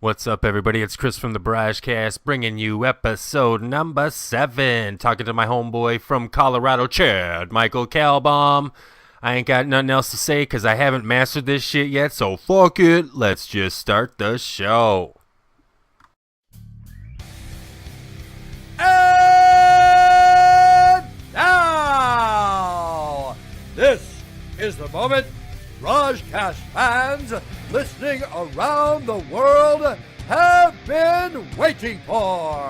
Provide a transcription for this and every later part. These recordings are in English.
What's up, everybody? It's Chris from the BrahjCast, bringing you episode number 7. Talking to my homeboy from Colorado, Chad, Michael Calbaum. I ain't got nothing else to say because I haven't mastered this shit yet, so fuck it. Let's just start the show. And now, this is the moment BrahjCast fans listening around the world have been waiting for.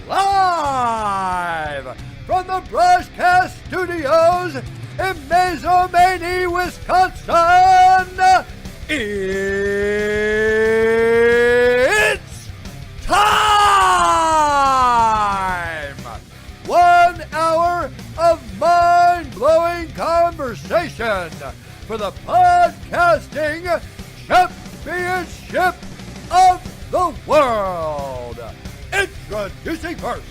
Live from the BrahjCast studios in Maizomanie, Wisconsin, it's time! 1 hour of mind-blowing conversation for the podcasting championship of the world. Introducing first,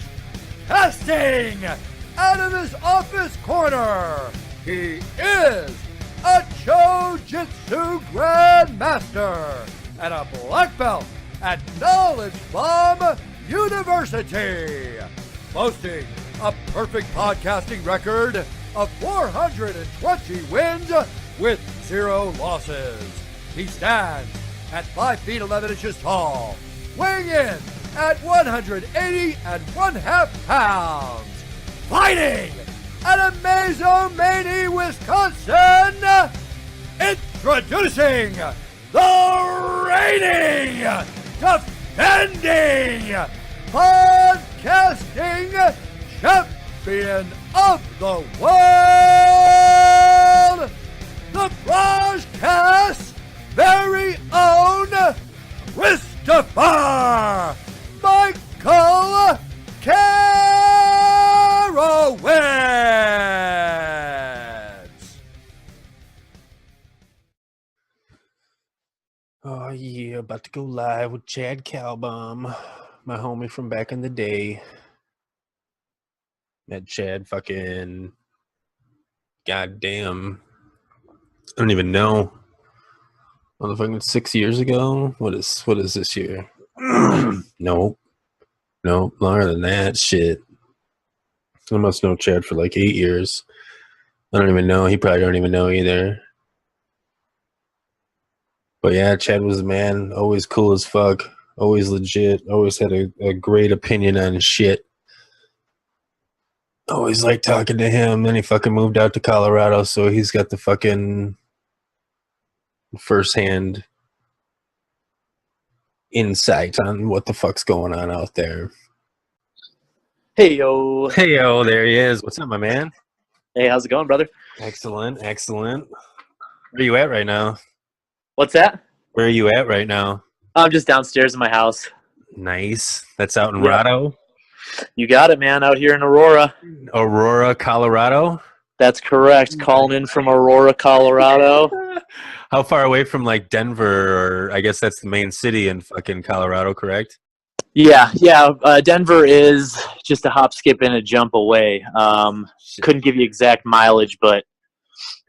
casting out of his office corner, he is a Chojitsu Grandmaster and a black belt at Knowledge Bomb University, boasting a perfect podcasting record of 420 wins with 0 losses. He stands at 5 feet 11 inches tall, weighing in at 180 1/2 pounds, fighting out of Maizomanie, Wisconsin, introducing the reigning, defending, podcasting champion of the world, the BrahjCast's very own Christopher Michael Carowitz. Oh yeah, about to go live with Chad Calbaum, my homie from back in the day. Met Chad fucking goddamn, I don't even know. Motherfucking 6 years ago? What is this year? Nope, longer than that. Shit. I must know Chad for like 8 years. I don't even know. He probably don't even know either. But yeah, Chad was the man. Always cool as fuck. Always legit. Always had a great opinion on shit. Always liked talking to him. Then he fucking moved out to Colorado, so he's got the fucking firsthand insight on what the fuck's going on out there. Hey, yo. Hey, yo, there he is. What's up, my man? Hey, how's it going, brother? Excellent. Where are you at right now? What's that? Where are you at right now? I'm just downstairs in my house. Nice. That's out in Yeah. Rado? You got it, man, out here in Aurora. Aurora, Colorado? That's correct. Calling in from Aurora, Colorado. How far away from like Denver, or I guess that's the main city in fucking Colorado, correct? Yeah. Denver is just a hop, skip, and a jump away. Couldn't give you exact mileage, but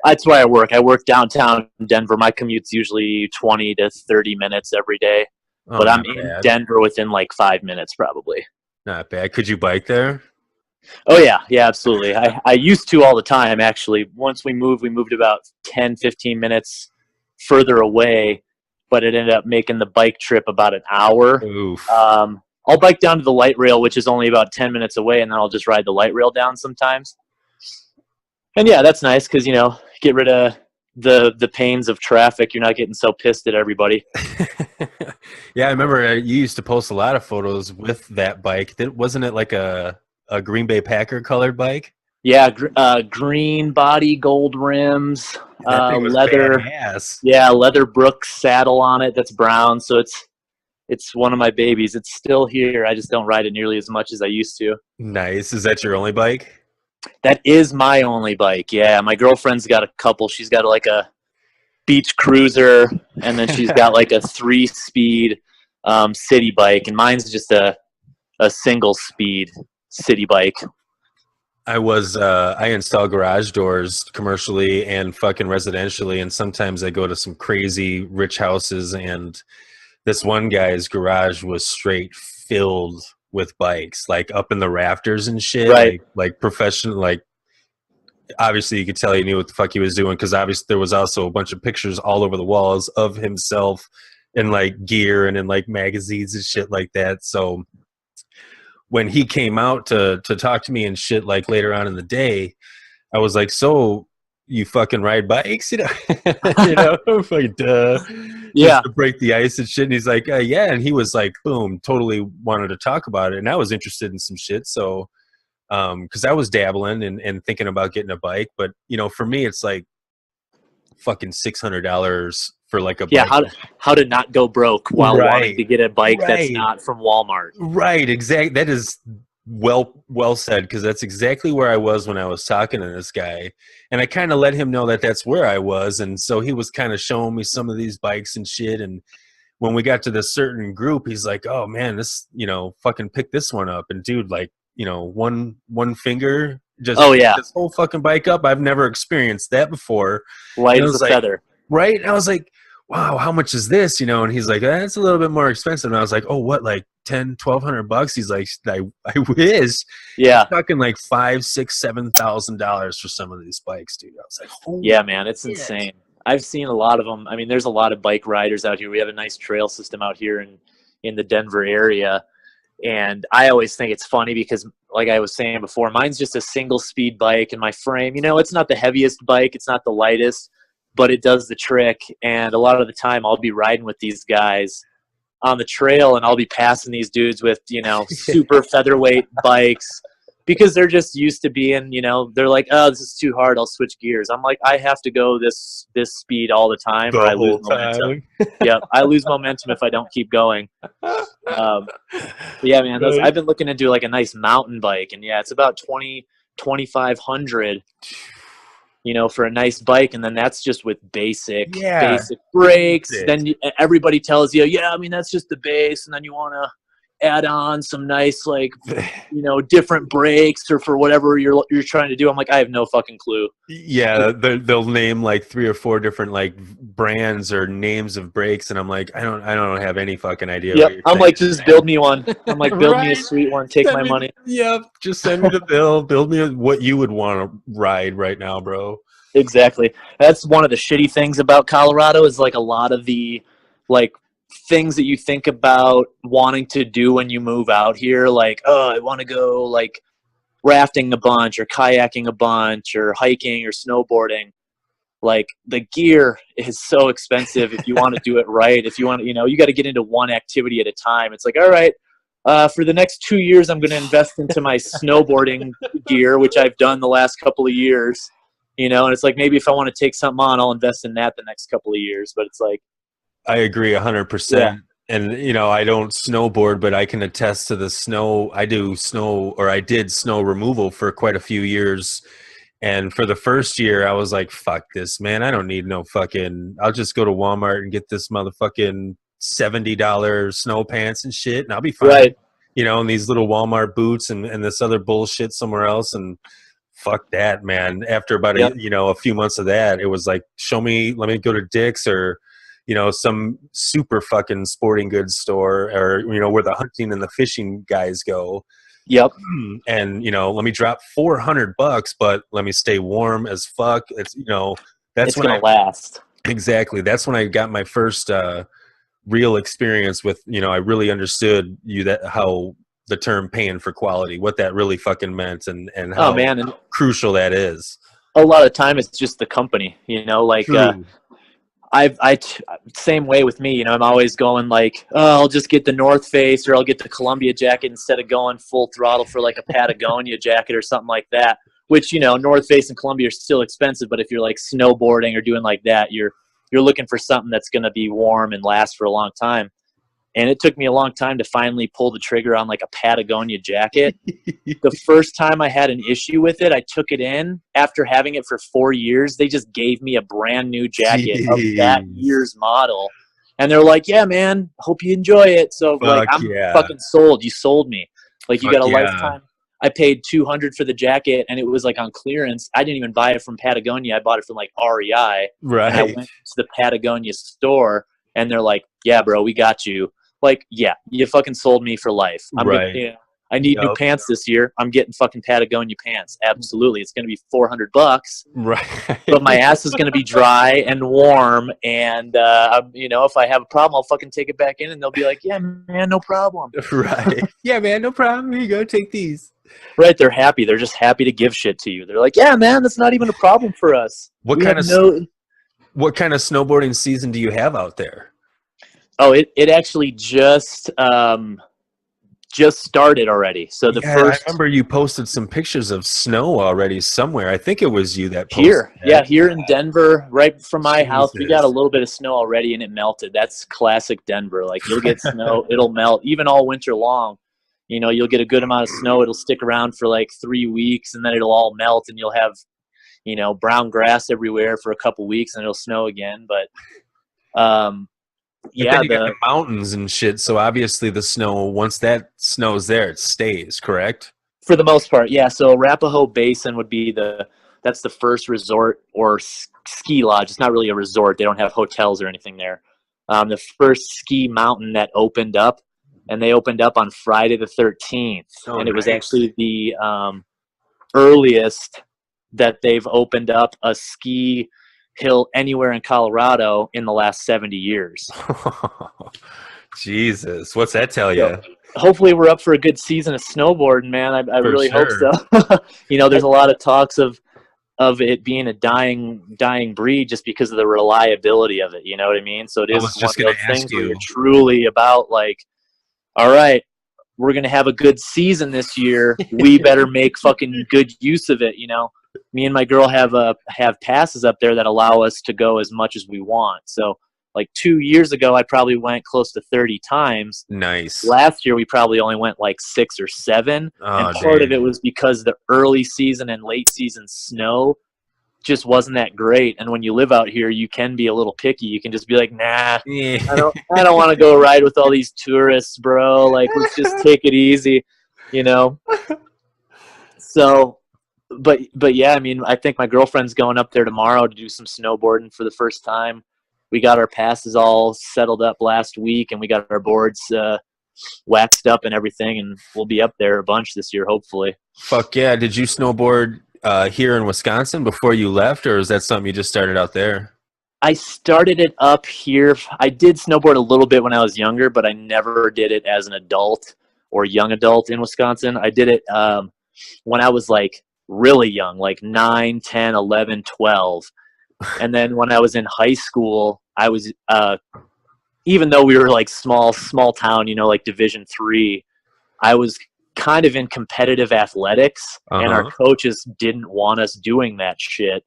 that's where I work. I work downtown Denver. My commute's usually 20 to 30 minutes every day. Oh, But I'm not in bad. Denver within like 5 minutes, probably. Not bad. Could you bike there? Oh, yeah, absolutely. I used to all the time, actually. Once we moved about 10, 15 minutes further away, but it ended up making the bike trip about an hour. Oof. I'll bike down to the light rail, which is only about 10 minutes away, and then I'll just ride the light rail down sometimes. And, yeah, that's nice because, get rid of the pains of traffic. You're not getting so pissed at everybody. Yeah, I remember you used to post a lot of photos with that bike. Wasn't it like a Green Bay Packer colored bike? Yeah, green body, gold rims, That thing was leather. badass. Yeah, leather Brooks saddle on it that's brown, so it's one of my babies. It's still here. I just don't ride it nearly as much as I used to. Nice. Is that your only bike? That is my only bike. Yeah, my girlfriend's got a couple. She's got like a beach cruiser, and then she's got like a 3-speed city bike, and mine's just a single speed city bike. I install garage doors commercially and fucking residentially, and sometimes I go to some crazy rich houses and this one guy's garage was straight filled with bikes, like up in the rafters and shit, Right. like professional, like obviously you could tell he knew what the fuck he was doing, because obviously there was also a bunch of pictures all over the walls of himself in like gear and in like magazines and shit like that. So when he came out to talk to me and shit, like later on in the day, I was like, so you fucking ride bikes, you know? You know, fucking duh. Yeah. Just to break the ice and shit. And he's like, yeah. And he was like, boom, totally wanted to talk about it. And I was interested in some shit. So, because I was dabbling and thinking about getting a bike. But, you know, for me, it's like fucking $600 for like a Yeah, bike. how to not go broke while Right. wanting to get a bike that's Right. not from Walmart. Right, exactly. That is well said, because that's exactly where I was when I was talking to this guy, and I kind of let him know that that's where I was, and so he was kind of showing me some of these bikes and shit. And when we got to this certain group, he's like, "Oh man, this, you know, fucking pick this one up." And dude, like, you know, one finger just Oh, yeah. this whole fucking bike up. I've never experienced that before. Light And I as was a like, feather. right? And I was like, wow, how much is this? You know, and he's like, it's a little bit more expensive. And I was like, oh, what, like $1,200? He's like, I wish. Yeah. I'm talking like $5,000, $6,000, $7,000 for some of these bikes, dude. I was like, holy Yeah, man, it's shit. insane. I've seen a lot of them. I mean, there's a lot of bike riders out here. We have a nice trail system out here in the Denver area. And I always think it's funny because, like I was saying before, mine's just a single speed bike, and my frame, you know, it's not the heaviest bike, it's not the lightest, but it does the trick. And a lot of the time I'll be riding with these guys on the trail, and I'll be passing these dudes with, you know, super featherweight bikes, because they're just used to being, you know, they're like, oh, this is too hard, I'll switch gears. I'm like, I have to go this speed all the time, or I lose momentum. Yeah, I lose momentum if I don't keep going. Yeah, man, Right. I've been looking into like a nice mountain bike, and yeah, it's about 2,500, you know, for a nice bike. And then that's just with basic brakes. Basic. Then everybody tells you, yeah, I mean, that's just the base. And then you want to add on some nice, like, you know, different brakes or for whatever you're trying to do. I'm like, I have no fucking clue. Yeah, they'll name like 3 or 4 different like brands or names of brakes, and I'm like, I don't have any fucking idea. Yep. What you're I'm saying. like, just build me one. I'm like, build me a Right. sweet one. Take Send my me- money. Yep, just send me the bill. Build me what you would want to ride right now, bro. Exactly. That's one of the shitty things about Colorado, is like a lot of the like things that you think about wanting to do when you move out here. Like, oh, I want to go like rafting a bunch or kayaking a bunch or hiking or snowboarding. Like, the gear is so expensive if you want to do it right. If you want to, you know, you got to get into one activity at a time. It's like, all right, for the next 2 years, I'm going to invest into my snowboarding gear, which I've done the last couple of years. You know, and it's like, maybe if I want to take something on, I'll invest in that the next couple of years. But it's like, I agree 100%. Yeah. And you know, I don't snowboard, but I can attest to the snow. I did snow removal for quite a few years. And for the first year, I was like, fuck this, man. I don't need no fucking, I'll just go to Walmart and get this motherfucking $70 snow pants and shit, and I'll be fine. right. You know, and these little Walmart boots and this other bullshit somewhere else. And fuck that, man. After about Yep. a few months of that, it was like, let me go to Dick's or, you know, some super fucking sporting goods store, or, you know, where the hunting and the fishing guys go. Yep. And, you know, let me drop $400, but let me stay warm as fuck. It's, you know, that's It's when going to last. exactly. That's when I got my first real experience with, you know, I really understood how the term paying for quality, what that really fucking meant, and how Oh, man. And crucial that is. a lot of time it's just the company, you know, like, True. same way with me, you know, I'm always going like, oh, I'll just get the North Face, or I'll get the Columbia jacket instead of going full throttle for like a Patagonia jacket or something like that, which, you know, North Face and Columbia are still expensive, but if you're like snowboarding or doing like that, you're looking for something that's going to be warm and last for a long time. And it took me a long time to finally pull the trigger on like a Patagonia jacket. The first time I had an issue with it, I took it in. After having it for 4 years, they just gave me a brand new jacket of that Jeez. year's model. And they're like, yeah, man, hope you enjoy it. So like, I'm yeah. fucking sold. You sold me. Like, you Fuck got a yeah. lifetime. I paid $200 for the jacket, and it was like on clearance. I didn't even buy it from Patagonia. I bought it from like REI. And I Right. went to the Patagonia store, and they're like, yeah, bro, we got you. Like, yeah, you fucking sold me for life. I need new pants this year. I'm getting fucking Patagonia pants. Absolutely. It's going to be $400, Right. but my ass is going to be dry and warm. And, if I have a problem, I'll fucking take it back in and they'll be like, yeah, man, no problem. Right. Yeah, man, no problem. Here you go. Take these. Right. They're happy. They're just happy to give shit to you. They're like, yeah, man, that's not even a problem for us. What kind of snowboarding season do you have out there? Oh, it actually just started already. So I remember you posted some pictures of snow already somewhere. I think it was you that posted here. that. Yeah, here in Denver, right from my house, we got a little bit of snow already, and it melted. That's classic Denver. Like, you'll get snow, it'll melt even all winter long. You'll get a good amount of snow. It'll stick around for like 3 weeks, and then it'll all melt, and you'll have brown grass everywhere for a couple weeks, and it'll snow again. But then you got the mountains and shit, so obviously the snow, once that snow's there, it stays, correct? For the most part, yeah. So Arapahoe Basin would be that's the first resort or ski lodge. It's not really a resort. They don't have hotels or anything there. The first ski mountain that opened up, and they opened up on Friday the 13th. And it was actually the earliest that they've opened up a ski hill anywhere in Colorado in the last 70 years. Jesus, what's that tell you? Hopefully we're up for a good season of snowboarding, man. I really hope so. There's a lot of talks of it being a dying breed just because of the reliability of it. You know what I mean? So it is one of those things where you're truly about like, all right, we're going to have a good season this year. We better make fucking good use of it. Me and my girl have passes up there that allow us to go as much as we want. So like 2 years ago, I probably went close to 30 times. Nice. Last year, we probably only went like 6 or 7. And part of it was because the early season and late season snow just wasn't that great. And when you live out here, you can be a little picky. You can just be like, nah, I don't want to go ride with all these tourists, bro. Like, let's just take it easy, So, but yeah, I mean, I think my girlfriend's going up there tomorrow to do some snowboarding for the first time. We got our passes all settled up last week, and we got our boards waxed up and everything, and we'll be up there a bunch this year, hopefully. Fuck yeah. Did you snowboard here in Wisconsin before you left, or is that something you just started out there? I started it up here. I did snowboard a little bit when I was younger, but I never did it as an adult or young adult in Wisconsin. I did it when I was like really young, like 9, 10, 11, 12. And then when I was in high school, I was even though we were like small town, like Division III, I was kind of in competitive athletics, and our coaches didn't want us doing that shit.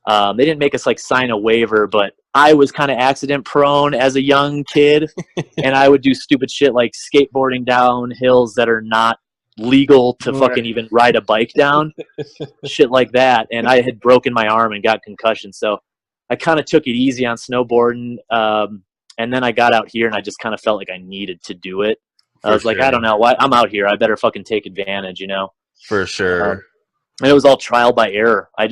They didn't make us like sign a waiver, but I was kind of accident prone as a young kid, and I would do stupid shit like skateboarding down hills that are not legal to fucking even ride a bike down, shit like that. And I had broken my arm and got concussion, so I kind of took it easy on snowboarding. And then I got out here, and I just kind of felt like I needed to do it. I was like, I don't know what, I'm out here. I better fucking take advantage, For sure. And it was all trial by error. I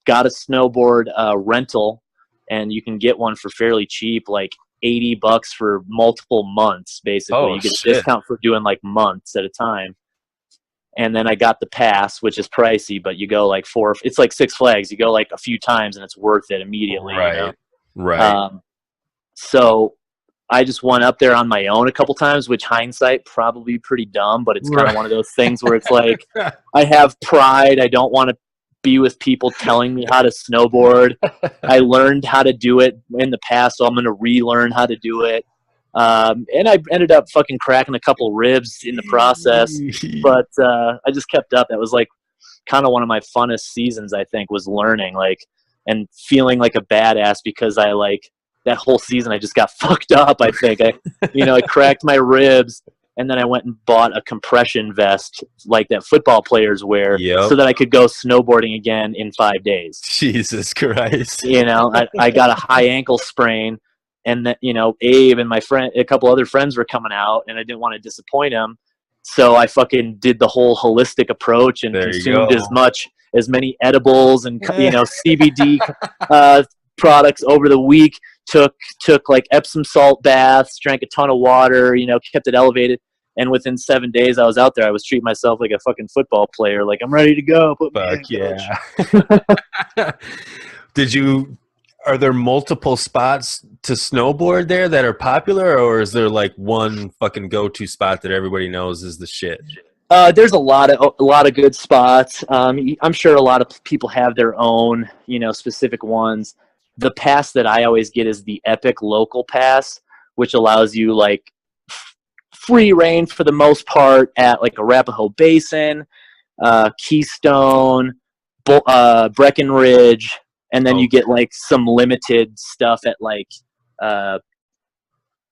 got a snowboard rental, and you can get one for fairly cheap, like $80 for multiple months. Basically, you get a discount for doing like months at a time. And then I got the pass, which is pricey, but you go like it's like Six Flags. You go like a few times, and it's worth it immediately. Right. Right. So I just went up there on my own a couple times, which hindsight probably pretty dumb, but it's kind of one of those things where it's like, I have pride. I don't want to be with people telling me how to snowboard. I learned how to do it in the past, so I'm going to relearn how to do it. And I ended up fucking cracking a couple ribs in the process, but I just kept up. That was like kind of one of my funnest seasons, I think, was learning, like, and feeling like a badass because I like that whole season I just got fucked up. I think I cracked my ribs, and then I went and bought a compression vest like that football players wear, so that I could go snowboarding again in 5 days. Jesus Christ. I got a high ankle sprain, and that, Abe and my friend, a couple other friends were coming out, and I didn't want to disappoint them. So I fucking did the whole holistic approach and consumed as many edibles and, CBD products over the week took like Epsom salt baths, drank a ton of water, kept it elevated. And within 7 days I was out there, I was treating myself like a fucking football player. Like, I'm ready to go. Put me Fuck in, yeah. Are there multiple spots to snowboard there that are popular, or is there like one fucking go-to spot that everybody knows is the shit? There's a lot of good spots. I'm sure a lot of people have their own, specific ones. The pass that I always get is the Epic Local Pass, which allows you like free reign for the most part at like Arapahoe Basin, Keystone, Breckenridge, and then you get like some limited stuff at like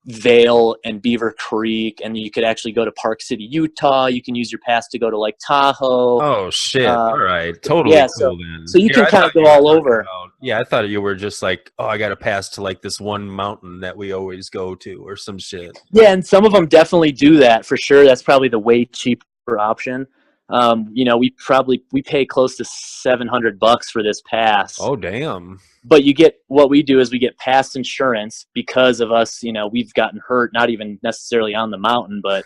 Vail and Beaver Creek, and you could actually go to Park City, Utah. You can use your pass to go to like Tahoe. Oh shit! All right, totally yeah, cool then. So you can kind of go all over. I thought you were just like, oh, I got to pass to like this one mountain that we always go to, or some shit. Yeah, and some of them definitely do that for sure. That's probably the way cheaper option. We pay close to $700 for this pass. Oh damn! But what we do is we get pass insurance because of us. We've gotten hurt, not even necessarily on the mountain, but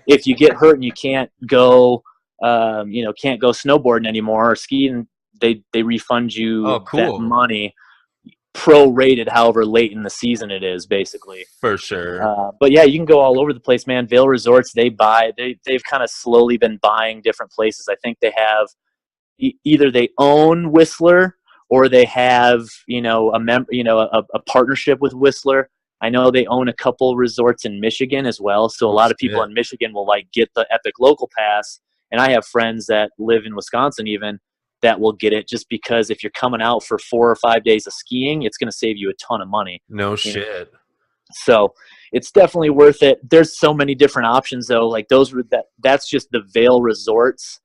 if you get hurt and you can't go, can't go snowboarding anymore or skiing, they refund you that money, prorated however late in the season it is, basically. For sure. But yeah, you can go all over the place, man. Vail Resorts, they've kind of slowly been buying different places. I think they have either they own Whistler or they have a partnership with Whistler. I know they own a couple resorts in Michigan as well. So a lot of people in Michigan will like get the Epic Local Pass, and I have friends that live in Wisconsin even that will get it just because if you're coming out for 4 or 5 days of skiing, it's going to save you a ton of money. No shit. So it's definitely worth it. There's so many different options though. Like that's just the Vail Resorts.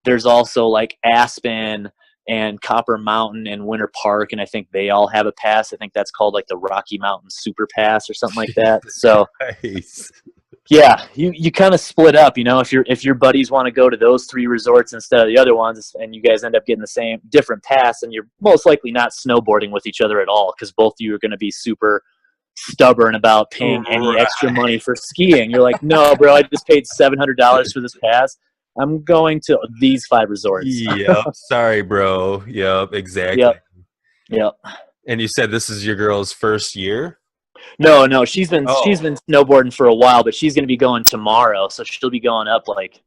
There's also like Aspen and Copper Mountain and Winter Park, and I think they all have a pass. I think that's called like the Rocky Mountain Super Pass or something like that. So nice. Yeah, you kind of split up, if your buddies want to go to those 3 resorts instead of the other ones, and you guys end up getting the same different pass, and you're most likely not snowboarding with each other at all because both of you are going to be super stubborn about paying any extra money for skiing. You're like, no, bro, I just paid $700 for this pass. I'm going to these 5 resorts. Yep. Sorry, bro. Yep. Exactly. Yep. And you said this is your girl's first year? No, she's been snowboarding for a while, but she's going to be going tomorrow, so she'll be going up like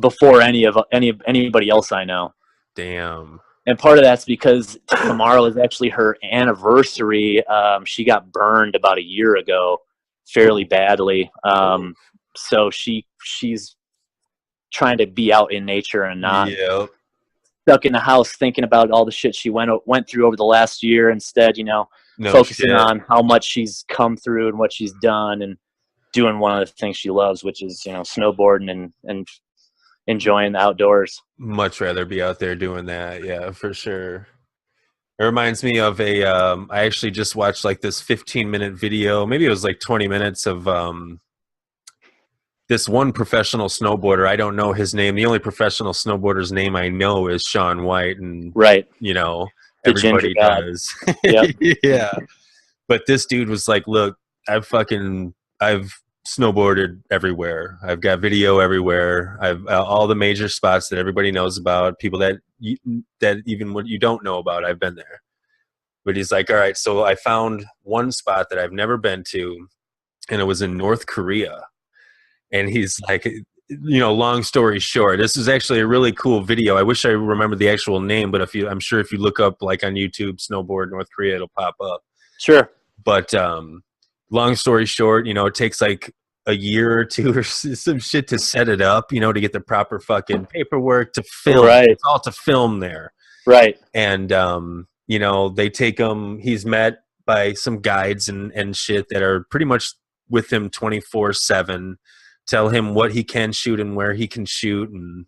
before anybody else I know. Damn. And part of that's because tomorrow is actually her anniversary. She got burned about a year ago, fairly badly. So she's trying to be out in nature and not stuck in the house thinking about all the shit she went through over the last year. Instead, focusing on how much she's come through and what she's done and doing one of the things she loves, which is, snowboarding and enjoying the outdoors. Much rather be out there doing that. Yeah, for sure. It reminds me of I actually just watched like this 15-minute video. Maybe it was like 20 minutes of this one professional snowboarder. I don't know his name. The only professional snowboarder's name I know is Shaun White. And, everybody does. Yep. Yeah. But this dude was like, look, I've snowboarded everywhere. I've got video everywhere. I've all the major spots that everybody knows about, people that even what you don't know about, I've been there. But he's like, all right, so I found one spot that I've never been to, and it was in North Korea. And he's like, long story short, this is actually a really cool video. I wish I remember the actual name, but I'm sure if you look up like on YouTube, snowboard North Korea, it'll pop up. Sure. But long story short, it takes like a year or 2 or some shit to set it up, to get the proper fucking paperwork to film. Right. It's all to film there. Right. And, they take him, he's met by some guides and shit that are pretty much with him 24/7. Tell him what he can shoot and where he can shoot, and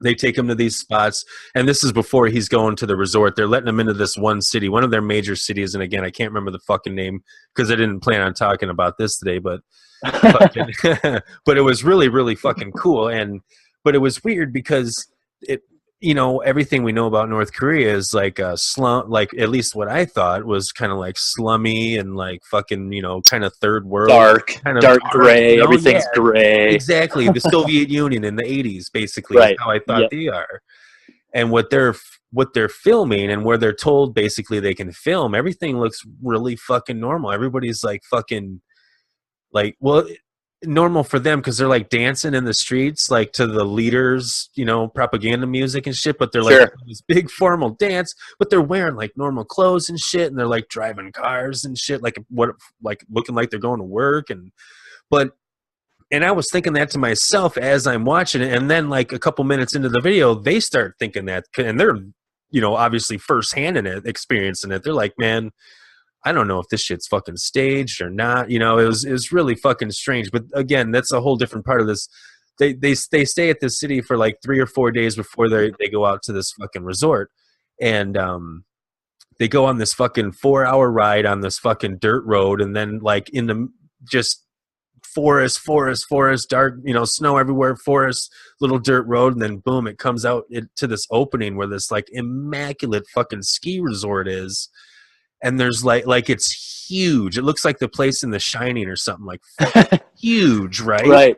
they take him to these spots. And this is before he's going to the resort. They're letting him into this one city, one of their major cities. And again, I can't remember the fucking name because I didn't plan on talking about this today, but but it was really, really fucking cool. But it was weird because you know, everything we know about North Korea is like a slum, like at least what I thought was kind of like slummy and like fucking, you know, kind of third world, kind of dark gray, you know? everything's gray. Exactly. The Soviet Union in the 80s basically is Right. how I thought Yep. they are. And what they're filming and where they're told basically they can film, everything looks really fucking normal. Everybody's like fucking like, well, normal for them because they're like dancing in the streets like to the leaders, you know, propaganda music and shit, but they're like Sure. this big formal dance, but they're wearing like normal clothes and shit, and they're like driving cars and shit, like looking like they're going to work. And I was thinking that to myself as I'm watching it, and then like a couple minutes into the video they start thinking that, and they're, you know, obviously firsthand in it, experiencing it. They're like, man, I don't know if this shit's fucking staged or not. You know, it was really fucking strange. But again, that's a whole different part of this. They stay at this city for like 3 or 4 days before they go out to this fucking resort, and they go on this fucking 4-hour ride on this fucking dirt road, and then like in the just forest, dark, you know, snow everywhere, forest, little dirt road, and then boom, it comes out to this opening where this like immaculate fucking ski resort is. And there's like it's huge. It looks like the place in The Shining or something, like huge, right? Right.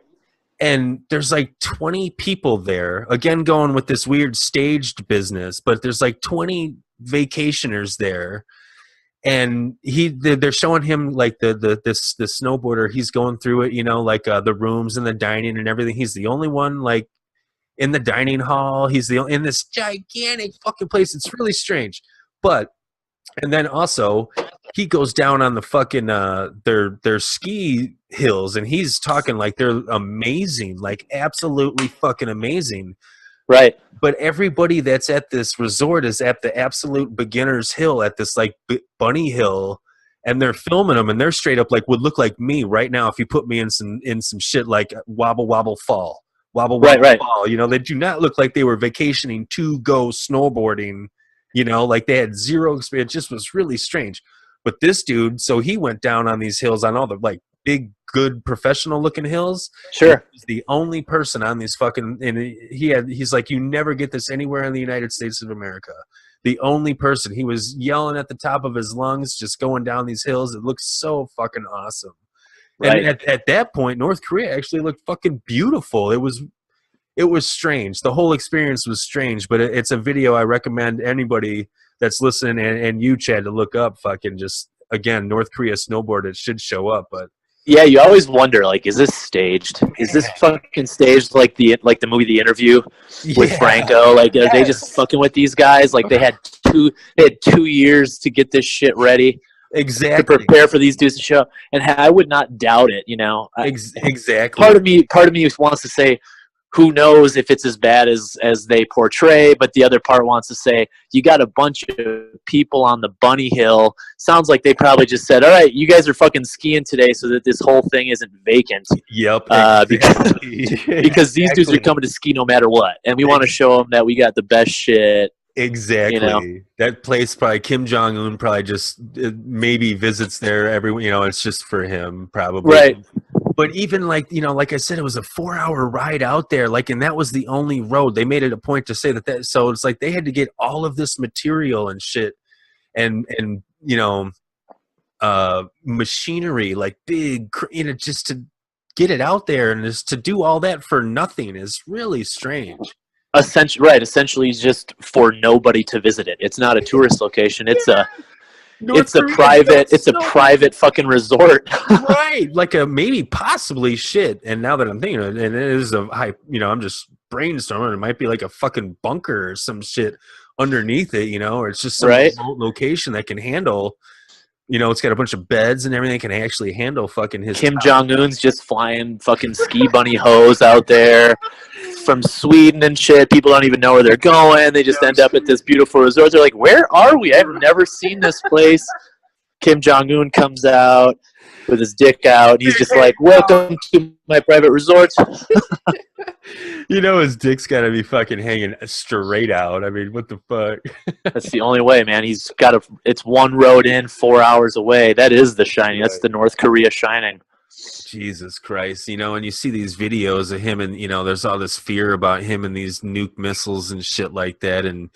And there's like 20 people there. Again, going with this weird staged business, but there's like 20 vacationers there. And they're showing him like the snowboarder. He's going through it, you know, like the rooms and the dining and everything. He's the only one like in the dining hall. He's in this gigantic fucking place. It's really strange, but. And then also, he goes down on the fucking their ski hills, and he's talking like they're amazing, like absolutely fucking amazing. Right. But everybody that's at this resort is at the absolute beginner's hill, at this like bunny hill, and they're filming them, and they're straight up like would look like me right now if you put me in some shit like wobble wobble fall, wobble wobble Right. fall. You know, they do not look like they were vacationing to go snowboarding. You know, like they had zero experience. It just was really strange. But this dude, so he went down on these hills, on all the like big, good, professional looking hills. Sure. He's the only person on these fucking, and he's like, you never get this anywhere in the United States of America. The only person. He was yelling at the top of his lungs, just going down these hills. It looks so fucking awesome. Right. And at that point, North Korea actually looked fucking beautiful. It was strange. The whole experience was strange, but it's a video I recommend anybody that's listening and you, Chad, to look up. Fucking just, again, North Korea snowboard. It should show up, but yeah, you always wonder, like, is this staged? Is this fucking staged like the movie The Interview with Franco? Like, are they just fucking with these guys? Like, they had 2 years to get this shit ready. Exactly. To prepare for these dudes to show up. And I would not doubt it, you know. Exactly. Part of me wants to say, who knows if it's as bad as they portray, but the other part wants to say, you got a bunch of people on the bunny hill. Sounds like they probably just said, all right, you guys are fucking skiing today so that this whole thing isn't vacant. Yep. Exactly. Because these dudes are coming to ski no matter what. And we want to show them that we got the best shit. Exactly. You know? That place, probably Kim Jong-un probably just maybe visits there every, you know, it's just for him probably. Right. But even like, you know, like I said, it was a 4-hour ride out there. Like, and that was the only road. They made it a point to say that. So it's like they had to get all of this material and shit and you know, machinery, like big, you know, just to get it out there and just to do all that for nothing is really strange. Essentially just for nobody to visit it. It's not a tourist location. It's a private fucking resort. Right. Like a maybe possibly shit. And now that I'm thinking of it, and it is a high, you know, I'm just brainstorming. It might be like a fucking bunker or some shit underneath it, you know, or it's just some remote location that can handle, you know, it's got a bunch of beds and everything, can actually handle fucking his Kim Jong-un's just flying fucking ski bunny hose out there from Sweden and shit. People don't even know where they're going. They just end up at this beautiful resort. They're like, where are we? I've never seen this place. Kim Jong-un comes out with his dick out. He's just like, welcome to my private resort. You know his dick's got to be fucking hanging straight out. I mean, what the fuck? That's the only way, man. It's one road in, 4 hours away. That is The Shining. That's the North Korea Shining. Jesus Christ, and you see these videos of him, and there's all this fear about him and these nuke missiles and shit like that, and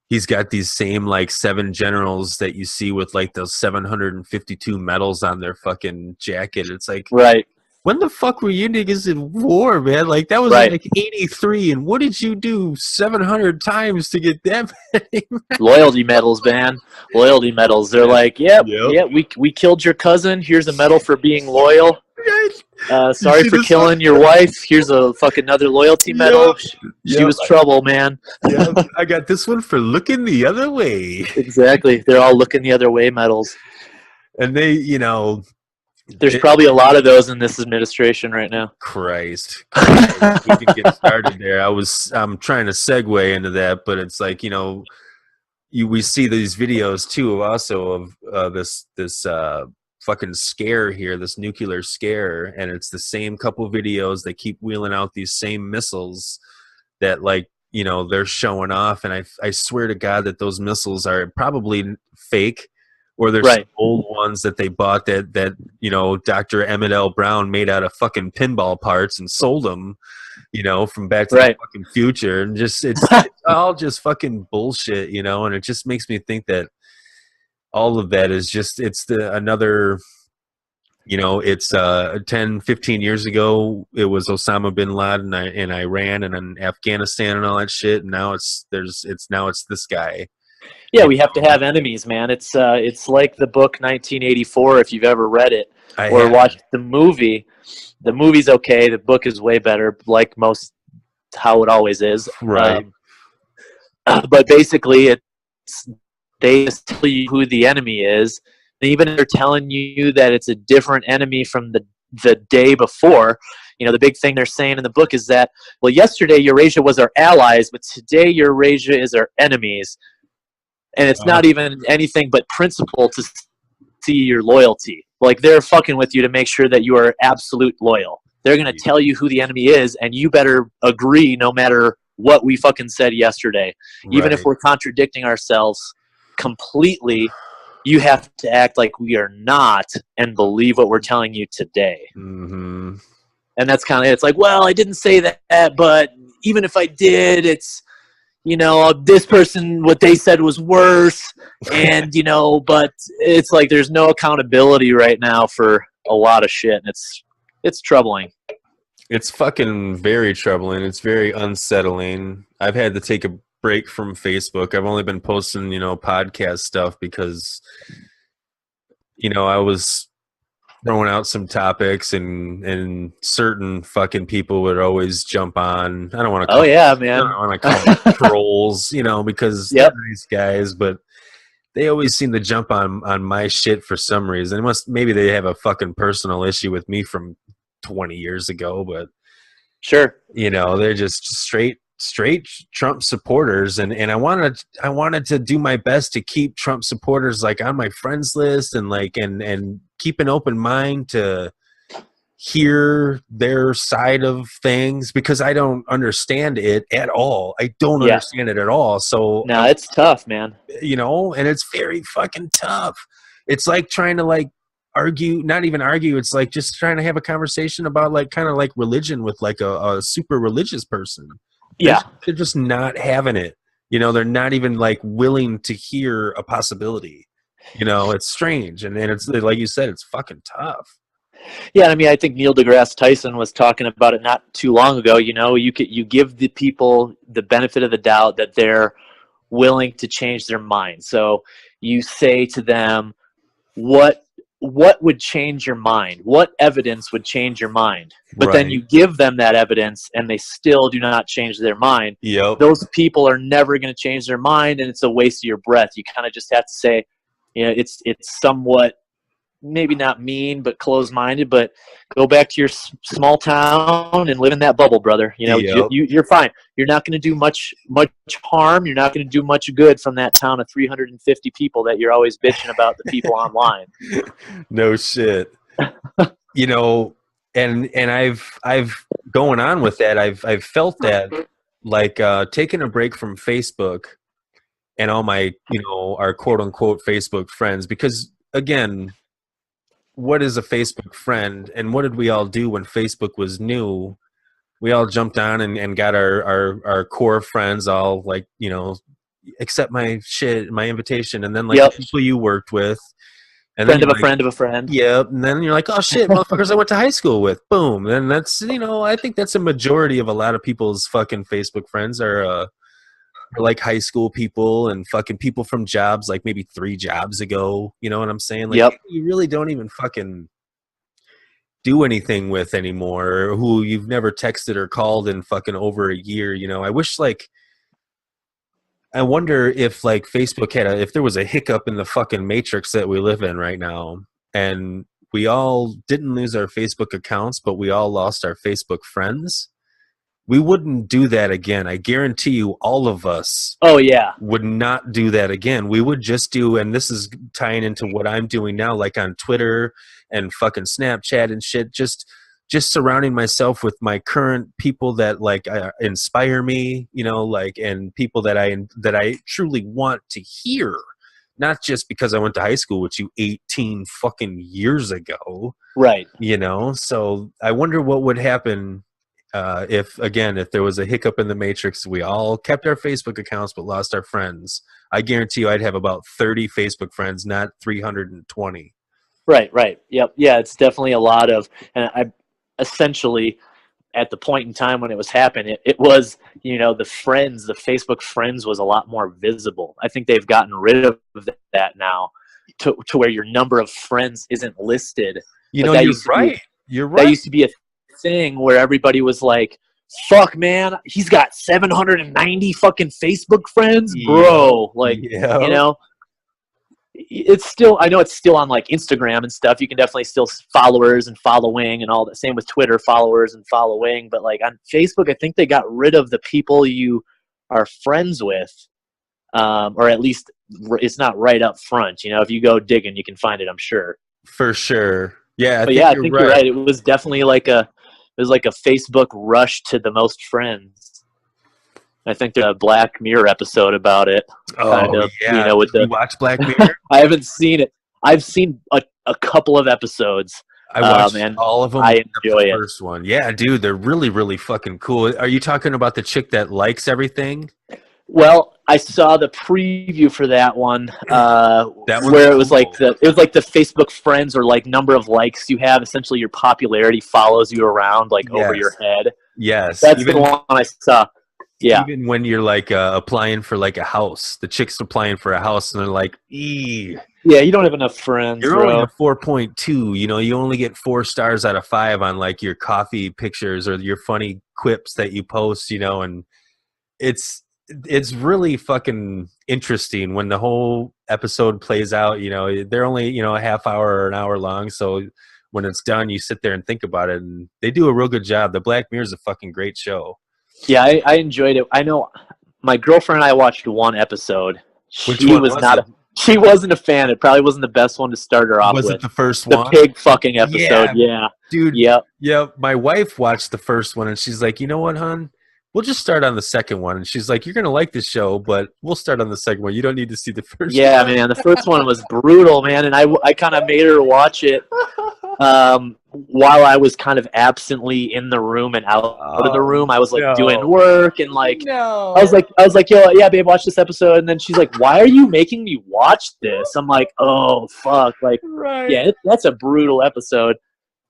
he's got these same like 7 generals that you see with like those 752 medals on their fucking jacket. It's like, Right. when the fuck were you niggas in war, man? Like, that was Right. like 83, and what did you do 700 times to get that many? Loyalty medals, man. Loyalty medals. They're like, yep. We killed your cousin. Here's a medal for being loyal. Sorry for killing your wife. Here's a fucking another loyalty medal. She was trouble, man. Yeah, I got this one for looking the other way. Exactly. They're all looking the other way medals. And they, there's probably a lot of those in this administration right now. Christ. We can get started there. I'm trying to segue into that, but it's like, we see these videos too also of this fucking scare here, this nuclear scare, and it's the same couple videos. They keep wheeling out these same missiles that, like, they're showing off, and I swear to God that those missiles are probably fake, or there's some old ones that they bought that Dr. Emmett L. Brown made out of fucking pinball parts and sold them, from Back to the fucking Future, and just it's all just fucking bullshit, and it just makes me think that all of that is just, it's another, it's 10, 15 years ago, it was Osama bin Laden in Iran and in Afghanistan and all that shit. And now it's this guy. Yeah, we have to have enemies, man. It's like the book 1984, if you've ever read it or watched the movie. The movie's okay. The book is way better, like most, how it always is. Right. But basically, they just tell you who the enemy is. And even if they're telling you that it's a different enemy from the day before, the big thing they're saying in the book is that, well, yesterday Eurasia was our allies, but today Eurasia is our enemies. And it's not even anything but principle to see your loyalty. Like, they're fucking with you to make sure that you are absolute loyal. They're going to tell you who the enemy is, and you better agree no matter what we fucking said yesterday. Even if we're contradicting ourselves completely, you have to act like we are not and believe what we're telling you today. Mm-hmm. And that's kind of, it's like, well, I didn't say that, but even if I did, it's, this person, what they said was worse. And, but it's like, there's no accountability right now for a lot of shit. And it's troubling. It's fucking very troubling. It's very unsettling. I've had to take a break from Facebook. I've only been posting, podcast stuff because, I was throwing out some topics and certain fucking people would always jump on. I don't want to call man. I don't want to call them trolls, because they're nice guys, but they always seem to jump on my shit for some reason. Maybe they have a fucking personal issue with me from 20 years ago, but sure. They're just straight Trump supporters, and I wanted to do my best to keep Trump supporters like on my friends list and like and keep an open mind to hear their side of things, because I don't understand it at all. I don't understand it at all. So no, it's tough, man. And it's very fucking tough. It's like trying to like argue, not even argue, it's like just trying to have a conversation about like kind of like religion with like a super religious person. They're just not having it. They're not even like willing to hear a possibility. It's strange, and it's like you said, it's fucking tough. Yeah, I mean, I think Neil deGrasse Tyson was talking about it not too long ago. You give the people the benefit of the doubt that they're willing to change their mind. So you say to them, what would change your mind? What evidence would change your mind? But then you give them that evidence and they still do not change their mind. Those people are never going to change their mind, and it's a waste of your breath. You kind of just have to say, it's somewhat, maybe not mean, but closed-minded, but go back to your small town and live in that bubble, brother. You're fine. You're not going to do much harm. You're not going to do much good from that town of 350 people that you're always bitching about the people online. No shit. And I've going on with that. I've felt that like taking a break from Facebook and all my, our quote unquote Facebook friends, because again, what is a Facebook friend, and what did we all do when Facebook was new? We all jumped on and got our core friends all like, accept my shit, my invitation, and then like Yep. the people you worked with, and Friend then of a friend of a friend. yep, and then you're like, oh shit, motherfuckers I went to high school with, boom, and that's I think that's a majority of a lot of people's fucking Facebook friends are like high school people and fucking people from jobs like maybe 3 jobs ago. You know what I'm saying? Like Yep. you really don't even fucking do anything with anymore, or who you've never texted or called in fucking over a year. I wish I wonder if like Facebook if there was a hiccup in the fucking matrix that we live in right now, and we all didn't lose our Facebook accounts, but we all lost our Facebook friends. We wouldn't do that again. I guarantee you, all of us Oh yeah. would not do that again. We would just do, and this is tying into what I'm doing now, like on Twitter and fucking Snapchat and shit, just surrounding myself with my current people that like inspire me, and people that I truly want to hear, not just because I went to high school with you 18 fucking years ago. Right. So I wonder what would happen if there was a hiccup in the matrix. We all kept our Facebook accounts but lost our friends. I guarantee you I'd have about 30 Facebook friends, not 320. Right. Yep. Yeah, it's definitely a lot of, and I essentially at the point in time when it was happening, it was, the Facebook friends was a lot more visible. I think they've gotten rid of that now to where your number of friends isn't listed. You're right. That used to be a thing where everybody was like, fuck man, he's got 790 fucking Facebook friends, bro. It's still, I know it's still on like Instagram and stuff. You can definitely still followers and following and all that. Same with Twitter, followers and following. But like on Facebook, I think they got rid of the people you are friends with, or at least it's not right up front. If you go digging, you can find it, I'm sure. For sure. Yeah. I think you're right. It was definitely like a Facebook rush to the most friends. I think there's a Black Mirror episode about it. Yeah. With you watch Black Mirror? I haven't seen it. I've seen a couple of episodes. I watched all of them. I enjoy the first one. Yeah, dude, they're really, really fucking cool. Are you talking about the chick that likes everything? Well, I saw the preview for that one. Where it was like the Facebook friends, or like number of likes you have. Essentially, your popularity follows you around over your head. Yes, that's the one I saw. Yeah. Even when you're like applying for like a house, the chick's applying for a house and they're like, Yeah, you don't have enough friends. You're only a 4.2. You only get 4 stars out of 5 on like your coffee pictures or your funny quips that you post, and it's really fucking interesting when the whole episode plays out. They're only, a half hour or an hour long. So when it's done, you sit there and think about it, and they do a real good job. The Black Mirror is a fucking great show. Yeah, I enjoyed it. I know my girlfriend and I watched one episode. She wasn't a fan. It probably wasn't the best one to start her off with. Was it the first one? The pig fucking episode, yeah. Dude, yep. Yeah, my wife watched the first one, and she's like, you know what, hon? We'll just start on the second one. And she's like, you're going to like this show, but we'll start on the second one. You don't need to see the first one. Yeah, man, the first one was brutal, man, and I kind of made her watch it while I was kind of absently in the room and out of the room. I was like doing work and like I was like, yo, yeah, babe, watch this episode. And then she's like, why are you making me watch this? I'm like, oh fuck, like, yeah, that's a brutal episode.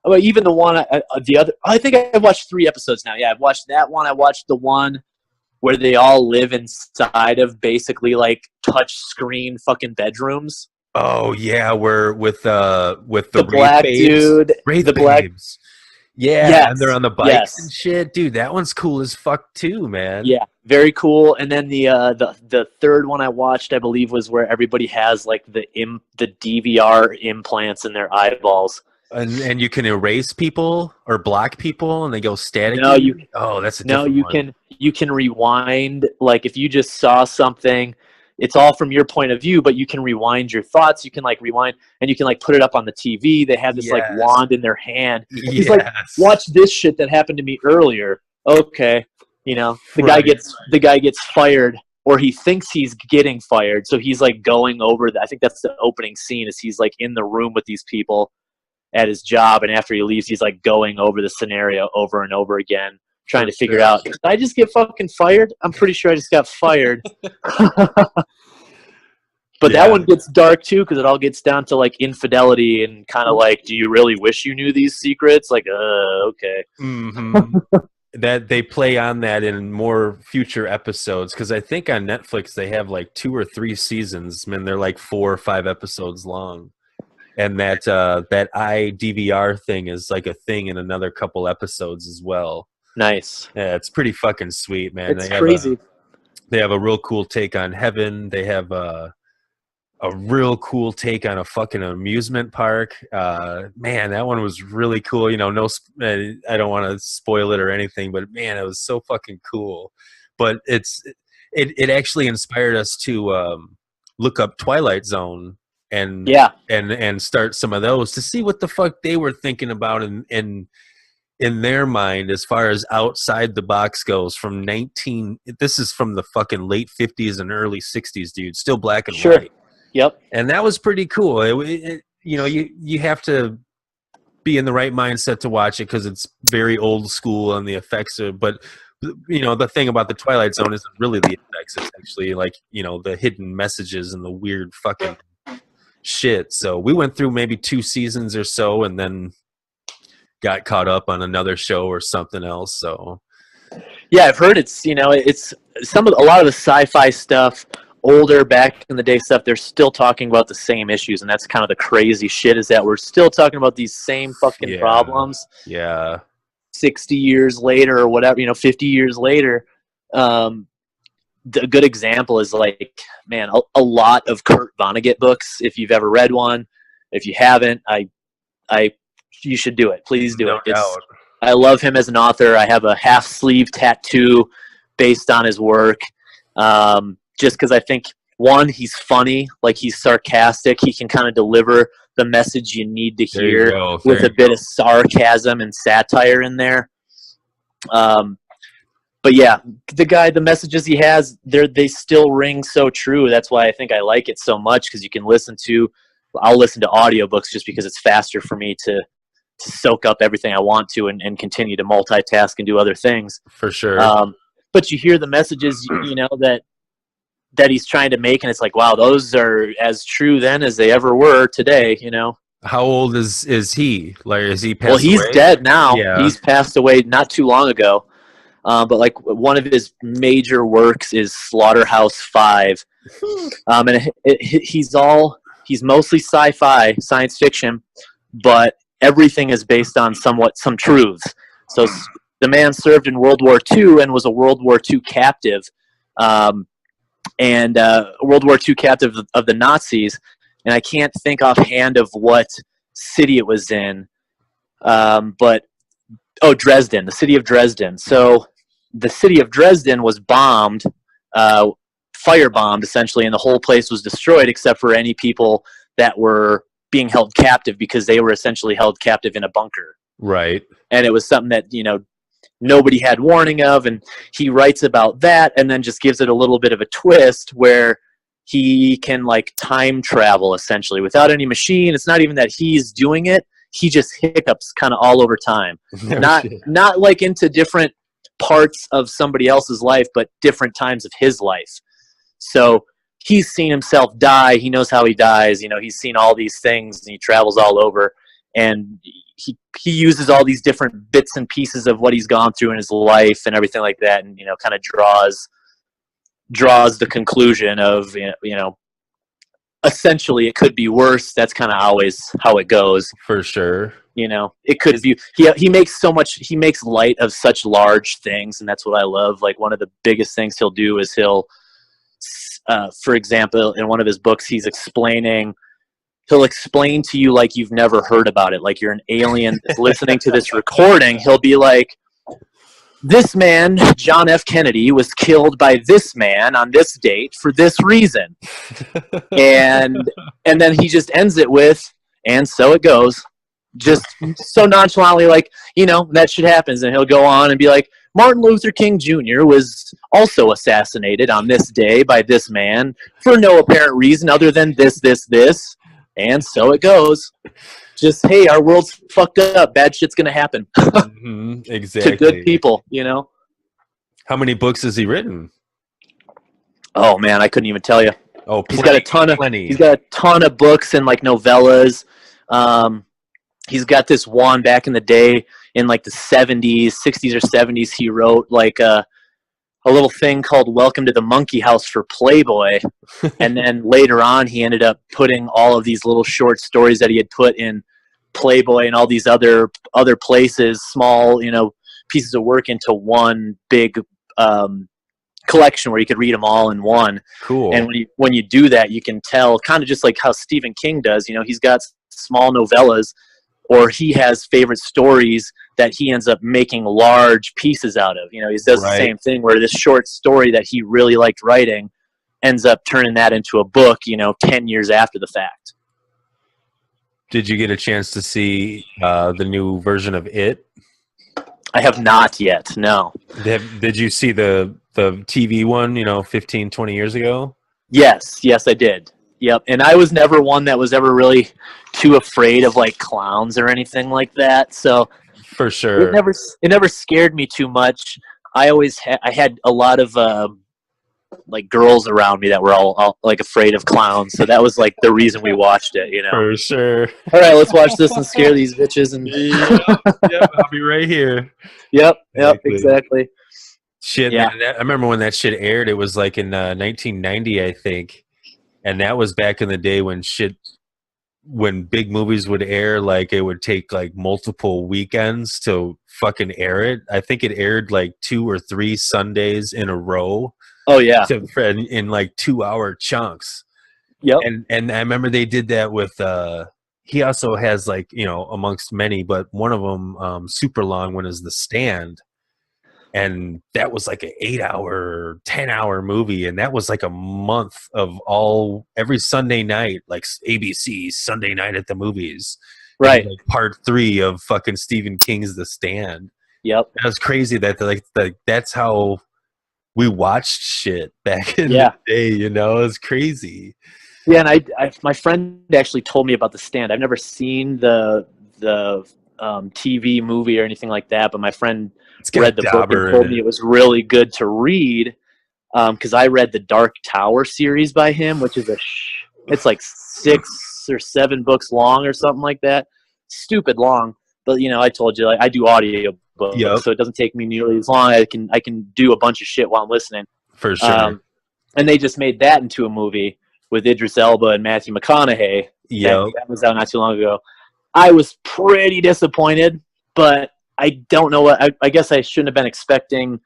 But even the one, I think I've watched 3 episodes now. Yeah, I've watched that one. I watched the one where they all live inside of basically like touch screen fucking bedrooms. Oh yeah, we're with the black dude, the black babes. Yeah, yes. And they're on the bikes and shit, dude. That one's cool as fuck too, man. Yeah, very cool. And then the third one I watched, I believe, was where everybody has like the DVR implants in their eyeballs. And you can erase people or block people, and they go static. No, you. Oh, that's a one. You can rewind. Like if you just saw something, it's all from your point of view, but you can rewind your thoughts. You can like rewind, and you can like put it up on the TV. They have this like wand in their hand. He's like, watch this shit that happened to me earlier. Okay, the guy gets fired, or he thinks he's getting fired, so he's like going over. I think that's the opening scene. Is he's like in the room with these people. at his job, and after he leaves, he's like going over the scenario over and over again, trying to figure out, did I just get fucking fired? I'm pretty sure I just got fired. But that one gets dark too, because it all gets down to like infidelity and kind of like, do you really wish you knew these secrets? Like, okay. Mm-hmm. That they play on that in more future episodes, because I think on Netflix they have like 2 or 3 seasons. Man, they're like 4 or 5 episodes long, and that iDVR thing is like a thing in another couple episodes as well. Nice. Yeah, it's pretty fucking sweet, man. It's crazy. They have a real cool take on heaven. They have a real cool take on a fucking amusement park. Man, that one was really cool. You know, I don't want to spoil it or anything, but man, it was so fucking cool. But it actually inspired us to look up Twilight Zone and start some of those to see what the fuck they were thinking about in their mind as far as outside the box goes. This is from the fucking late 50s and early 60s, dude. Still black and white. Yep. And that was pretty cool. You know, you have to be in the right mindset to watch it, because it's very old school and the effects are, but you know, the thing about the Twilight Zone isn't really the effects. It's actually like, you know, the hidden messages and the weird fucking shit. So we went through maybe 2 seasons or so, and then got caught up on another show or something else. So yeah, I've heard it's, you know, it's a lot of the sci-fi stuff, older back in the day stuff, they're still talking about the same issues, and that's kind of the crazy shit, is that we're still talking about these same fucking problems 60 years later or whatever, you know, 50 years later. A good example is like, man, a lot of Kurt Vonnegut books. If you've ever read one, if you haven't, you should do it. Please do it. I love him as an author. I have a half sleeve tattoo based on his work. Just because I think, one, he's funny, like he's sarcastic. He can kind of deliver the message you need to hear with a bit of sarcasm and satire in there. But yeah, the messages he has, they still ring so true. That's why I think I like it so much, because you can I'll listen to audiobooks just because it's faster for me to soak up everything I want to and continue to multitask and do other things. For sure. But you hear the messages, you know, that he's trying to make, and it's like, wow, those are as true then as they ever were today, you know. How old is he? Like, is he passed away? Well, he's dead now. Yeah. He's passed away not too long ago. But like one of his major works is Slaughterhouse-Five. And he's mostly sci-fi, science fiction, but everything is based on some truths. So the man served in World War II and was a World War II captive. World War II captive of the Nazis, and I can't think offhand of what city it was in, but Dresden, the city of Dresden. So the city of Dresden was bombed, firebombed essentially, and the whole place was destroyed except for any people that were being held captive, because they were essentially held captive in a bunker. Right. And it was something that, you know, nobody had warning of, and he writes about that and then just gives it a little bit of a twist where he can like time travel essentially without any machine. It's not even that he's doing it, he just hiccups kind of all over time. Not like into different parts of somebody else's life, but different times of his life. So he's seen himself die, he knows how he dies, you know, he's seen all these things, and he travels all over, and he uses all these different bits and pieces of what he's gone through in his life and everything like that, and, you know, kind of draws the conclusion of, you know, essentially it could be worse. That's kind of always how it goes. For sure. You know, it could be. He makes light of such large things, and that's what I love. Like, one of the biggest things he'll do is for example, in one of his books, he'll explain to you like you've never heard about it, like you're an alien listening to this recording. He'll be like, this man, John F. Kennedy, was killed by this man on this date for this reason. and then he just ends it with, and so it goes. Just so nonchalantly, like, you know, that shit happens. And he'll go on and be like, Martin Luther King Jr. was also assassinated on this day by this man for no apparent reason other than this. And so it goes. Just, hey, our world's fucked up. Bad shit's gonna happen Exactly. to good people, you know. How many books has he written? Oh man, I couldn't even tell you. Oh, He's got a ton of books and like novellas. He's got this one back in the day in like the 70s, 60s or 70s. He wrote like a little thing called Welcome to the Monkey House for Playboy. And then later on, he ended up putting all of these little short stories that he had put in Playboy and all these other places, small, you know, pieces of work into one big collection where you could read them all in one. Cool. And when you do that, you can tell kind of just like how Stephen King does. You know, he's got small novellas, or he has favorite stories that he ends up making large pieces out of. You know, he does the same thing where this short story that he really liked writing ends up turning that into a book, you know, 10 years after the fact. Did you get a chance to see the new version of It? I have not yet, no. Did you see the TV one, you know, 15, 20 years ago? Yes, I did. Yep, and I was never one that was ever really too afraid of like clowns or anything like that. So for sure, it never scared me too much. I always I had a lot of like girls around me that were all like afraid of clowns. So that was like the reason we watched it. You know, for sure. All right, let's watch this and scare these bitches. And yep, I'll be right here. Yep, exactly. Shit, yeah. Man, I remember when that shit aired. It was like in 1990, I think. And that was back in the day when big movies would air, like it would take like multiple weekends to fucking air it. I think it aired like 2 or 3 Sundays in a row. Oh yeah, in like 2-hour chunks. Yep. And I remember they did that with. He also has like, you know, amongst many, but one of them super long one is The Stand. And that was like an 8-hour, 10-hour movie, and that was like a month of every Sunday night, like ABC Sunday Night at the Movies, right? Like part 3 of fucking Stephen King's The Stand. Yep, that was crazy. That like that's how we watched shit back in the day. You know, it's crazy. Yeah, and my friend actually told me about The Stand. I've never seen the TV movie or anything like that, but my friend read the book and told me it was really good to read, because I read the Dark Tower series by him, which is it's like 6 or 7 books long or something like that. Stupid long, but you know, I told you, like, I do audio books, so it doesn't take me nearly as long. I can do a bunch of shit while I'm listening. For sure. And they just made that into a movie with Idris Elba and Matthew McConaughey. That was out not too long ago. I was pretty disappointed, but I don't know what. I guess I shouldn't have been expecting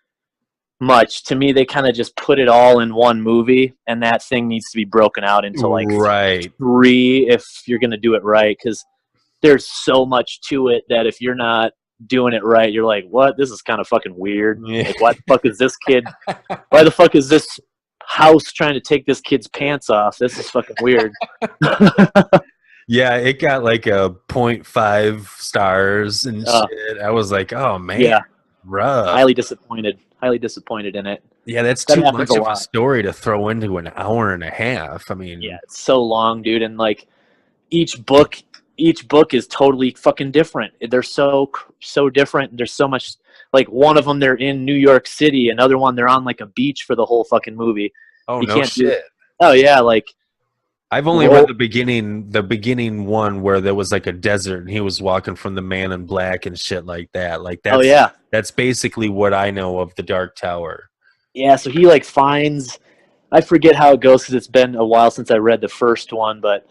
much. To me, they kind of just put it all in one movie, and that thing needs to be broken out into like 3 if you're going to do it right, because there's so much to it that if you're not doing it right, you're like, what? This is kind of fucking weird. Like, why the fuck is this kid? Why the fuck is this house trying to take this kid's pants off? This is fucking weird. Yeah, it got like a 0.5 stars and shit. I was like, oh man, rough. Highly disappointed in it. Yeah, that's too much of a story to throw into an hour and a half. I mean, yeah, it's so long, dude, and like each book is totally fucking different. They're so different. There's so much. Like, one of them, they're in New York City. Another one, they're on like a beach for the whole fucking movie. Oh, no shit. Oh yeah, like. I've only read the beginning one where there was like a desert and he was walking from the Man in Black and shit like that. Like that's basically what I know of the Dark Tower. Yeah, so he like finds, I forget how it goes because it's been a while since I read the first one, but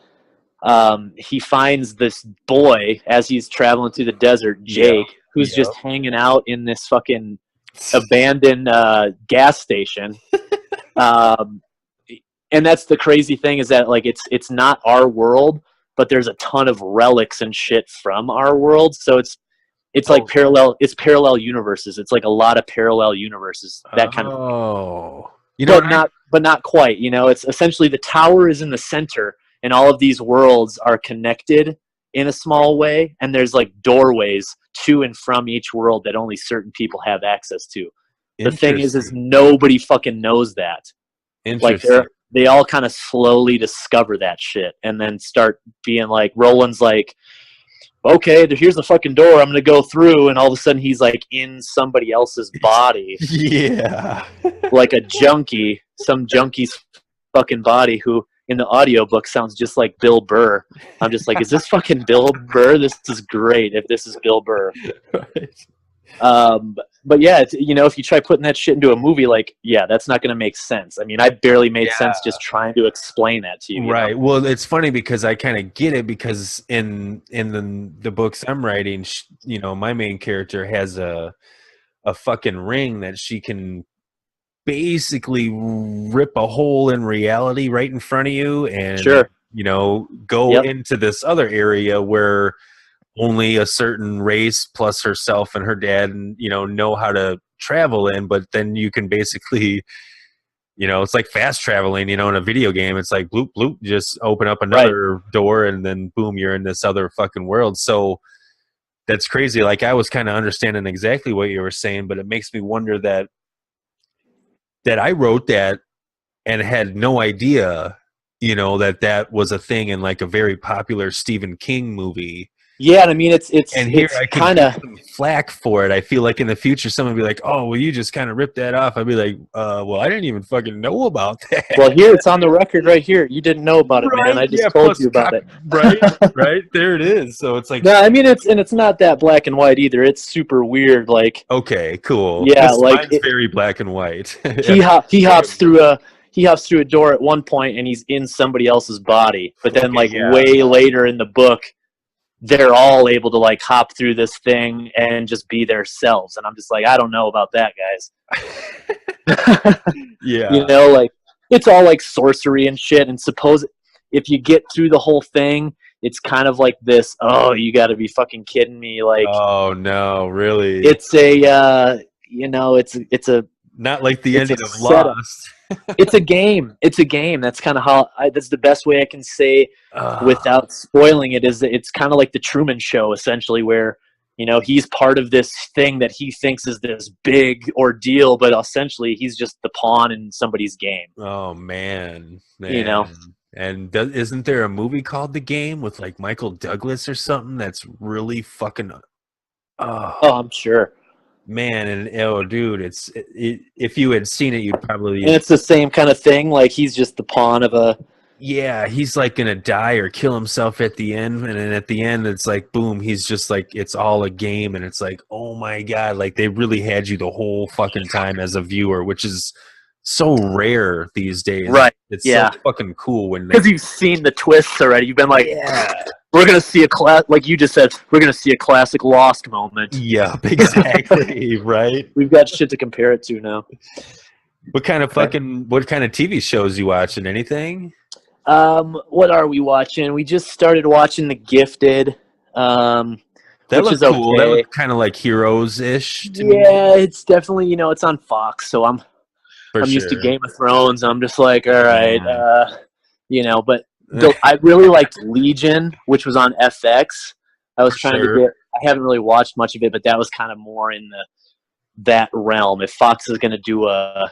he finds this boy as he's traveling through the desert, Jake, who's just hanging out in this fucking abandoned gas station. And that's the crazy thing, is that like it's not our world, but there's a ton of relics and shit from our world. So it's like parallel universes. It's like a lot of parallel universes. That kind of. You know, but not quite. You know, it's essentially the tower is in the center, and all of these worlds are connected in a small way, and there's like doorways to and from each world that only certain people have access to. The thing is nobody fucking knows that. Interesting. Like they all kind of slowly discover that shit and then start being like, Roland's like, okay, here's the fucking door. I'm going to go through. And all of a sudden he's like in somebody else's body. Yeah. Like a junkie, some junkie's fucking body who in the audiobook sounds just like Bill Burr. I'm just like, is this fucking Bill Burr? This is great if this is Bill Burr. Right. But yeah, if you try putting that shit into a movie, like, yeah, that's not going to make sense. I mean, I barely made sense just trying to explain that to you. Right. You know? Well, it's funny because I kind of get it because in the books I'm writing, my main character has a fucking ring that she can basically rip a hole in reality right in front of you and Sure. Go into this other area where only a certain race plus herself and her dad know how to travel in, but then you can basically it's like fast traveling in a video game. It's like bloop bloop, just open up another door and then boom, you're in this other fucking world. So that's crazy. Like, I was kind of understanding exactly what you were saying, but it makes me wonder that I wrote that and had no idea, that was a thing in like a very popular Stephen King movie. Yeah, I mean, it's I kind of flack for it. I feel like in the future someone would be like, "Oh, well, you just kind of ripped that off." I'd be like, "Well, I didn't even fucking know about that." Well, here it's on the record right here. You didn't know about it, man. I just told you about it. Right there it is. So it's like, no, I mean, it's not that black and white either. It's super weird. Like, okay, cool. Yeah, like mine's very black and white. he hops through a door at one point and he's in somebody else's body, but then way later in the book, they're all able to like hop through this thing and just be themselves. And I'm just like, I don't know about that, guys. Yeah. Like, it's all like sorcery and shit. And suppose if you get through the whole thing, it's kind of like this, oh, you got to be fucking kidding me. Like, oh no, really? It's a, it's a, not like the ending of setup. Lost. It's a game. That's kind of how that's the best way I can say without spoiling it, is that it's kind of like the Truman Show, essentially, where, he's part of this thing that he thinks is this big ordeal, but essentially he's just the pawn in somebody's game. Oh man. And isn't there a movie called The Game with like Michael Douglas or something that's really fucking oh, I'm sure. Man, and dude, if you had seen it, you'd probably. And it's the same kind of thing. Like, he's just the pawn of a. Yeah, he's like gonna die or kill himself at the end, and then at the end, it's like boom, he's just like, it's all a game, and it's like, oh my god, like they really had you the whole fucking time as a viewer, which is so rare these days. Right? It's so fucking cool because you've seen the twists already. You've been like, we're going to see like you just said, we're going to see a classic Lost moment. Yeah, exactly. Right. We've got shit to compare it to now. What kind of TV shows you watching? Anything? What are we watching? We just started watching The Gifted. That looks cool. Okay. That looks kind of like Heroes-ish to me. Yeah, it's definitely, it's on Fox, so I'm used to Game of Thrones. I'm just like, all right, but I really liked Legion, which was on FX. I was trying to I haven't really watched much of it, but that was kind of more in that realm. If Fox is going to do a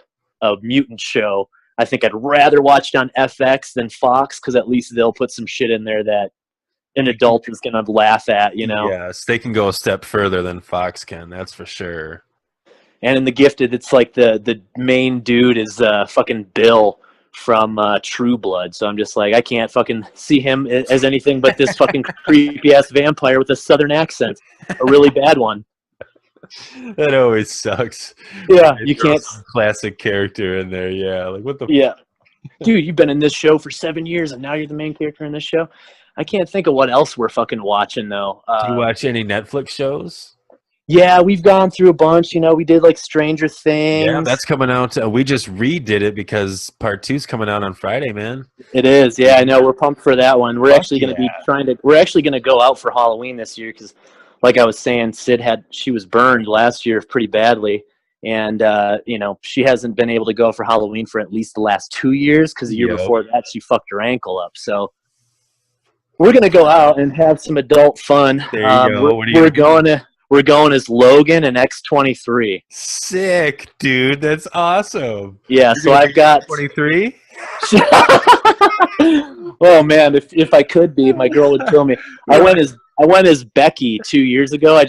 mutant show, I think I'd rather watch it on FX than Fox, because at least they'll put some shit in there that an adult is going to laugh at, Yes, they can go a step further than Fox can, that's for sure. And in The Gifted, it's like the main dude is fucking Bill from True Blood. So I'm just like, I can't fucking see him as anything but this fucking creepy-ass vampire with a southern accent. A really bad one. That always sucks. Yeah, you can't. Classic character in there, yeah. Like, what the Yeah. Dude, you've been in this show for 7 years, and now you're the main character in this show? I can't think of what else we're fucking watching, though. Do you watch any Netflix shows? Yeah, we've gone through a bunch. We did like Stranger Things. Yeah, that's coming out. We just redid it because part 2's coming out on Friday, man. It is. Yeah, I know. We're pumped for that one. We're actually going to be we're actually going to go out for Halloween this year because, like I was saying, she was burned last year pretty badly. And, she hasn't been able to go for Halloween for at least the last 2 years because the year before that, she fucked her ankle up. So we're going to go out and have some adult fun. There you go. We're going as Logan and X-23. Sick, dude. That's awesome. Yeah, so I've got 23. Oh man, if I could be, my girl would kill me. I went as Becky 2 years ago. I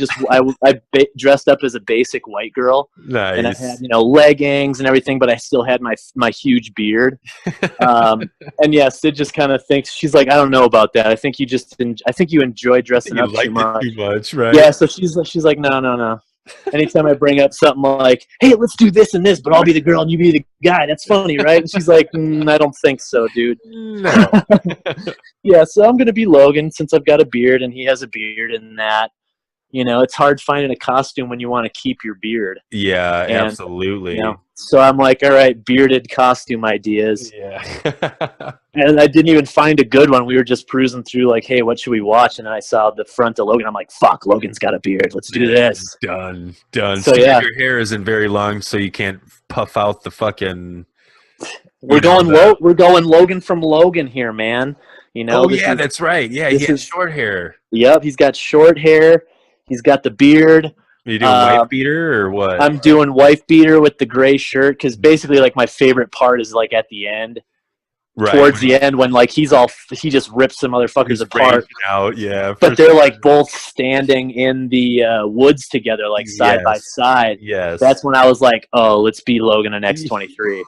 dressed up as a basic white girl, and I had Nice. leggings and everything, but I still had my huge beard. And yeah, Sid just kind of thinks, she's like, I don't know about that. I think you enjoy dressing You up too liked it much. too much, right? Yeah, so she's like, no. Anytime I bring up something like, hey, let's do this and this, but I'll be the girl and you be the guy, that's funny, right? And she's like, I don't think so, dude. No. Yeah, so I'm going to be Logan since I've got a beard and he has a beard, and that, it's hard finding a costume when you want to keep your beard. Yeah, And, absolutely. So I'm like, all right, bearded costume ideas. Yeah. And I didn't even find a good one. We were just cruising through like, hey, what should we watch? And then I saw the front of Logan. I'm like, fuck, Logan's got a beard. Let's do this. Done. So yeah. Your hair isn't very long, so you can't puff out the fucking... We're going Logan from Logan here, man. That's right. Yeah, he has short hair. Yep, he's got short hair. He's got the beard. Are you doing wife beater or what? I'm doing wife beater with the gray shirt, because basically, like, my favorite part is like at the end, towards the end, when like he just rips some motherfuckers apart. Out, yeah. But they're like both standing in the woods together, like side by side. Yes. That's when I was like, oh, let's be Logan and X-23.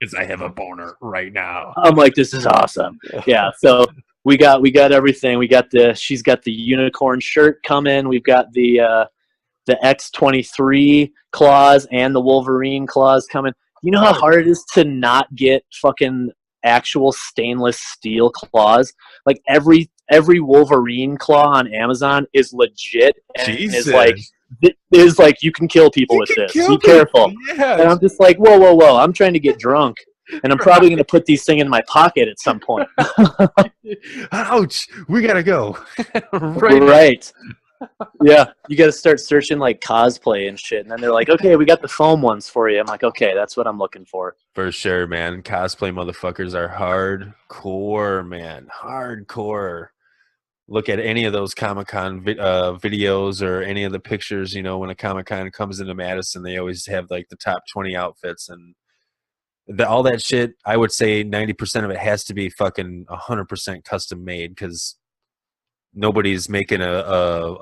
Because I have a boner right now. I'm like, this is awesome. Yeah. So we got everything. She's got the unicorn shirt coming. We've got the X-23 claws and the Wolverine claws coming. You know how hard it is to not get fucking actual stainless steel claws? Like every Wolverine claw on Amazon is legit and is like you can kill people with this. Be careful. Yeah. And I'm just like, whoa. I'm trying to get drunk. And I'm probably going to put these things in my pocket at some point. Ouch. We got to go. Right. Yeah, you got to start searching like cosplay and shit, and then they're like, okay, we got the foam ones for you. I'm like, okay, that's what I'm looking for. For sure, man. Cosplay motherfuckers are hardcore, man. Hardcore. Look at any of those Comic-Con videos or any of the pictures, when a Comic-Con comes into Madison, they always have like the top 20 outfits, and all that shit, I would say 90% of it has to be fucking 100% custom made, because nobody's making a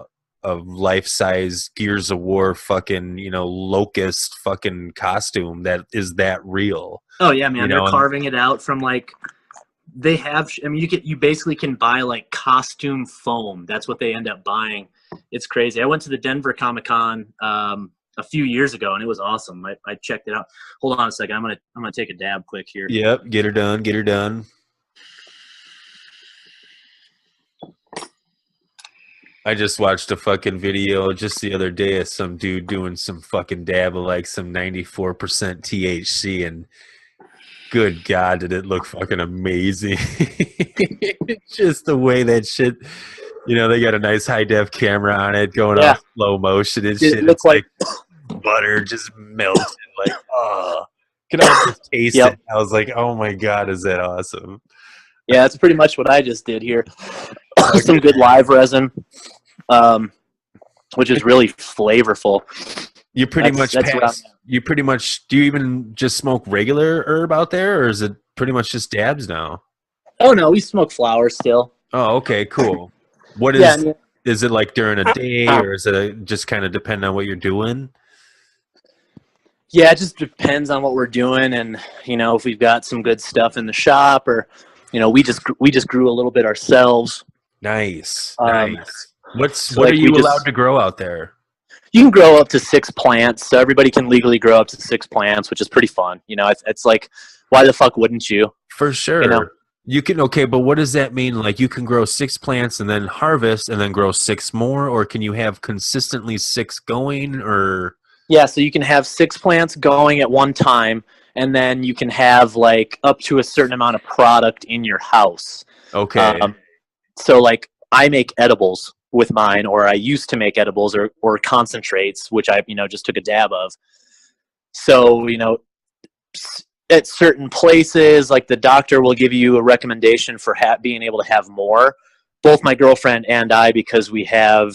life-size Gears of War fucking, locust fucking costume that is that real. Oh yeah, man. They're carving it out from like, they have, you basically can buy like costume foam. That's what they end up buying. It's crazy. I went to the Denver Comic-Con a few years ago, and it was awesome. I checked it out. Hold on a second. I'm gonna take a dab quick here. Yep, get her done. I just watched a fucking video just the other day of some dude doing some fucking dab of like some 94% THC, and good God, did it look fucking amazing. Just the way that shit, they got a nice high def camera on it going off slow motion and shit. It's like butter just melted. Like, oh, can I just taste it? I was like, oh my God, is that awesome? Yeah, that's pretty much what I just did here. Some good live resin, which is really flavorful. You pretty much do you even just smoke regular herb out there, or is it pretty much just dabs now? Oh no, we smoke flower still. Oh, okay, cool. What is it like during a day, or is it just kind of depend on what you're doing? Yeah, it just depends on what we're doing, and if we've got some good stuff in the shop, or we just grew a little bit ourselves. Nice. What are you allowed to grow out there? You can grow up to 6 plants, so everybody can legally grow up to 6 plants, which is pretty fun. It's like, why the fuck wouldn't you? For sure. You can, okay, but what does that mean? Like, you can grow 6 plants and then harvest and then grow 6 more, or can you have consistently 6 going, or? Yeah, so you can have 6 plants going at one time, and then you can have like up to a certain amount of product in your house. Okay. So like, I make edibles with mine, or I used to make edibles or concentrates, which I just took a dab of. So at certain places, like the doctor will give you a recommendation for being able to have more. Both my girlfriend and I, because we have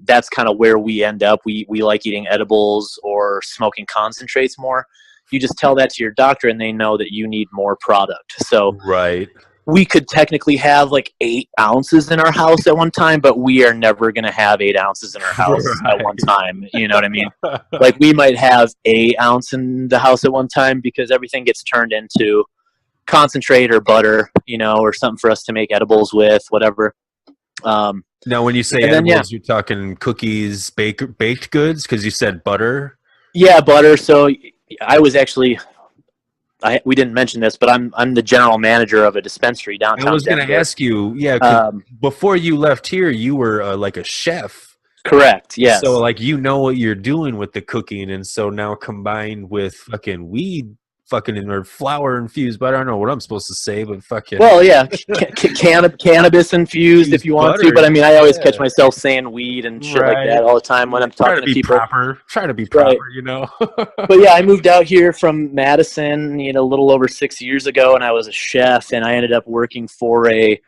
that's kind of where we end up. We like eating edibles or smoking concentrates more. you just tell that to your doctor and they know that you need more product. So Right. we could technically have like 8 ounces in our house at one time, but we are never going to have 8 ounces in our house at one time. You know what I mean? Like we might have 1 ounce in the house at one time because everything gets turned into concentrate or butter, you know, or something for us to make edibles with, whatever. Now, when you say edibles, you're talking cookies, baked goods, because you said butter. Yeah, butter. So I was actually, we didn't mention this, but I'm the general manager of a dispensary downtown. I was going to ask you, before you left here, you were like a chef. Correct. Yes. So like what you're doing with the cooking, and so now combined with fucking weed, or flour infused, but I don't know what I'm supposed to say, but fucking. Well, yeah, cannabis infused if you want to, but I mean, I always catch myself saying weed and shit like that all the time when I'm talking to people. Try to be proper, you know. But yeah, I moved out here from Madison, you know, a little over 6 years ago, and I was a chef, and I ended up working for a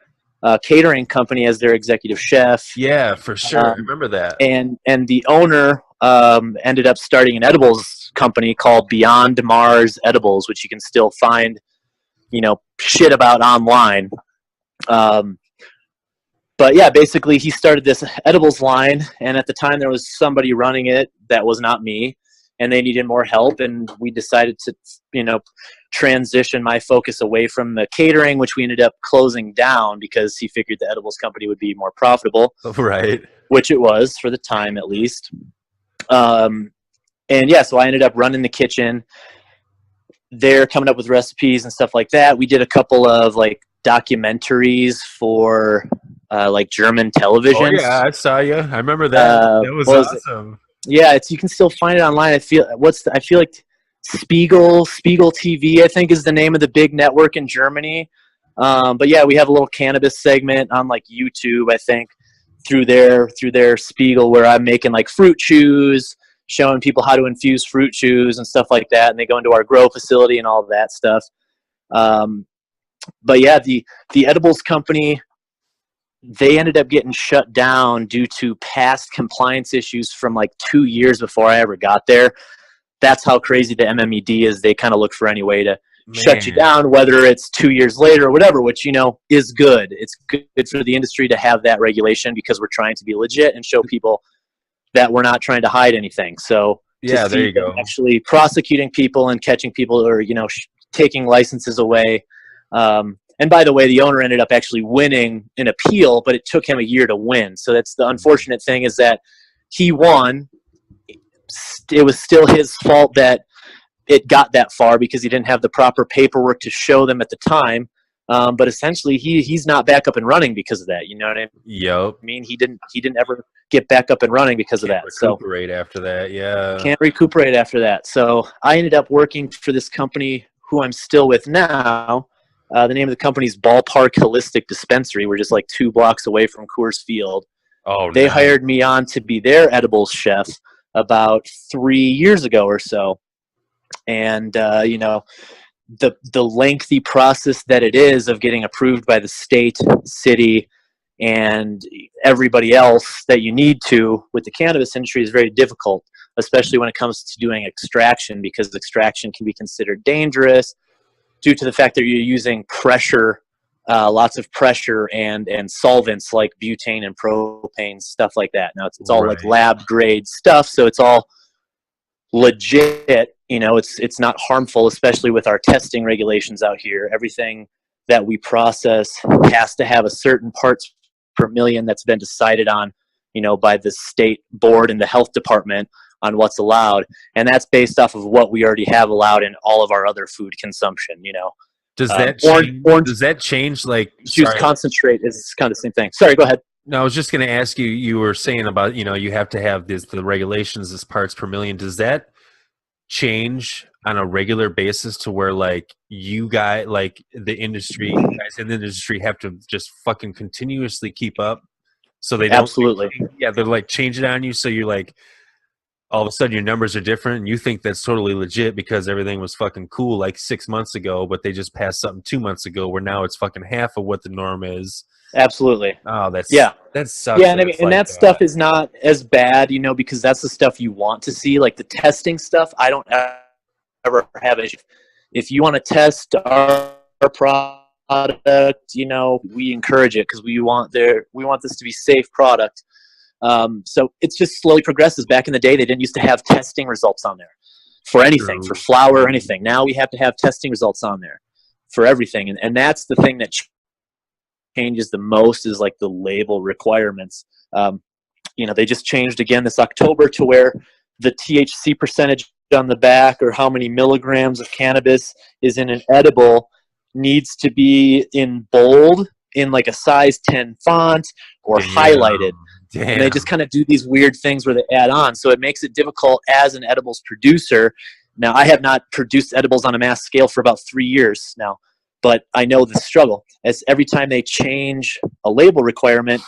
catering company as their executive chef. Yeah, for sure. I remember that. And the owner ended up starting an edibles company called Beyond Mars Edibles, which you can still find, you know, shit about online. But yeah, basically he started this edibles line, and at the time there was somebody running it that was not me, and they needed more help, and we decided to, you know, transition my focus away from the catering, which we ended up closing down because he figured the edibles company would be more profitable. Right. Which it was for the time, at least. And yeah, so I ended up running the kitchen there, coming up with recipes and stuff like that. We did a couple of like documentaries for like German television. Oh yeah, I saw you. I remember that. That was awesome. Yeah, you can still find it online. I feel like Spiegel TV, I think, is the name of the big network in Germany. But yeah, we have a little cannabis segment on like YouTube, I think, through their Spiegel, where I'm making like fruit chews, showing people how to infuse fruit chews and stuff like that, and they go into our grow facility and all of that stuff. But yeah, the edibles company, they ended up getting shut down due to past compliance issues from like 2 years before I ever got there. That's how crazy the MMED is. They kind of look for any way to shut you down, whether it's 2 years later or whatever, which, you know, is good. It's good for the industry to have that regulation because we're trying to be legit and show people that we're not trying to hide anything. So yeah, there you go. Actually prosecuting people and catching people, or, you know, taking licenses away. And by the way, the owner ended up actually winning an appeal, but it took him a year to win. So that's the unfortunate thing, is that he won. It was still his fault that it got that far because he didn't have the proper paperwork to show them at the time. But essentially he's not back up and running because of that. You know what I mean? Yep. I mean, he didn't ever get back up and running because of that. Recuperate after that. Yeah. Can't recuperate after that. So I ended up working for this company who I'm still with now. The name of the company is Ballpark Holistic Dispensary. We're just like 2 blocks away from Coors Field. Oh, they hired me on to be their edibles chef about 3 years ago or so. And, you know, the lengthy process that it is of getting approved by the state, city, and everybody else that you need to with the cannabis industry is very difficult, especially when it comes to doing extraction, because extraction can be considered dangerous due to the fact that you're using pressure, lots of pressure and solvents like butane and propane, stuff like that. Now it's all like lab grade stuff, so it's all legit. You know, it's not harmful, especially with our testing regulations out here. Everything that we process has to have a certain parts per million that's been decided on, you know, by the state board and the health department on what's allowed. And that's based off of what we already have allowed in all of our other food consumption, you know. Does that change like juice concentrate is kind of the same thing. Sorry, go ahead. No, I was just going to ask you, you were saying about, you know, you have to have the regulations as parts per million. Does that change on a regular basis to where like you guys, like the industry, guys in the industry have to just fucking continuously keep up so they don't? Absolutely. Yeah, they're like change it on you, so you're like, all of a sudden your numbers are different and you think that's totally legit because everything was fucking cool like 6 months ago, but they just passed something 2 months ago where now it's fucking half of what the norm is. Absolutely. Oh, that sucks. Yeah, and I mean, and that stuff is not as bad, you know, because that's the stuff you want to see, like the testing stuff. I don't ever have an issue. If you want to test our product, you know, we encourage it because we want this to be safe product. So it's just slowly progresses. Back in the day, they didn't used to have testing results on there for anything, for flour or anything. Now we have to have testing results on there for everything. And that's the thing that changes the most is like the label requirements. You know, they just changed again this October to where the THC percentage on the back or how many milligrams of cannabis is in an edible needs to be in bold in like a size 10 font or highlighted. Damn. And they just kind of do these weird things where they add on. So it makes it difficult as an edibles producer. Now, I have not produced edibles on a mass scale for about 3 years now, but I know the struggle. As every time they change a label requirement,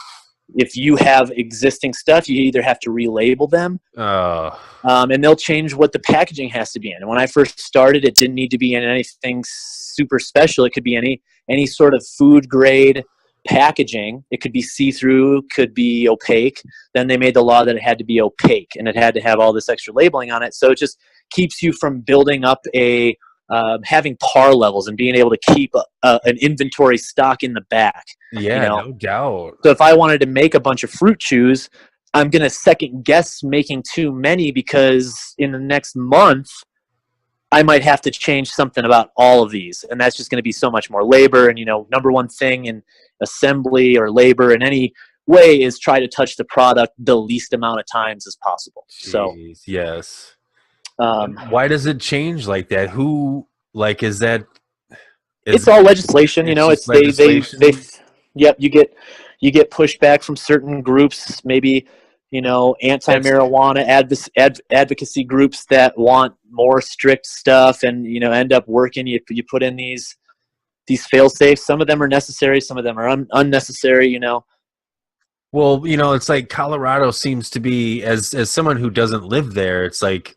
if you have existing stuff, you either have to relabel them, and they'll change what the packaging has to be in. And when I first started, it didn't need to be in anything super special. It could be any sort of food grade packaging. It could be see-through, could be opaque. Then they made the law that it had to be opaque, and it had to have all this extra labeling on it. So it just keeps you from building up having par levels and being able to keep an inventory stock in the back. Yeah, you know? no doubt. So if I wanted to make a bunch of fruit chews, I'm going to second guess making too many because in the next month, I might have to change something about all of these. And that's just going to be so much more labor. And, you know, number one thing in assembly or labor in any way is try to touch the product the least amount of times as possible. Jeez, so yes. Why does it change like that? Who, like, is that? It's all legislation, you know. It's legislation? Yep. You get pushback from certain groups, maybe, you know, anti-marijuana advocacy groups that want more strict stuff, and you know, end up working. You put in these fail safes. Some of them are necessary, some of them are unnecessary. You know. Well, you know, it's like Colorado seems to be, as someone who doesn't live there, it's like.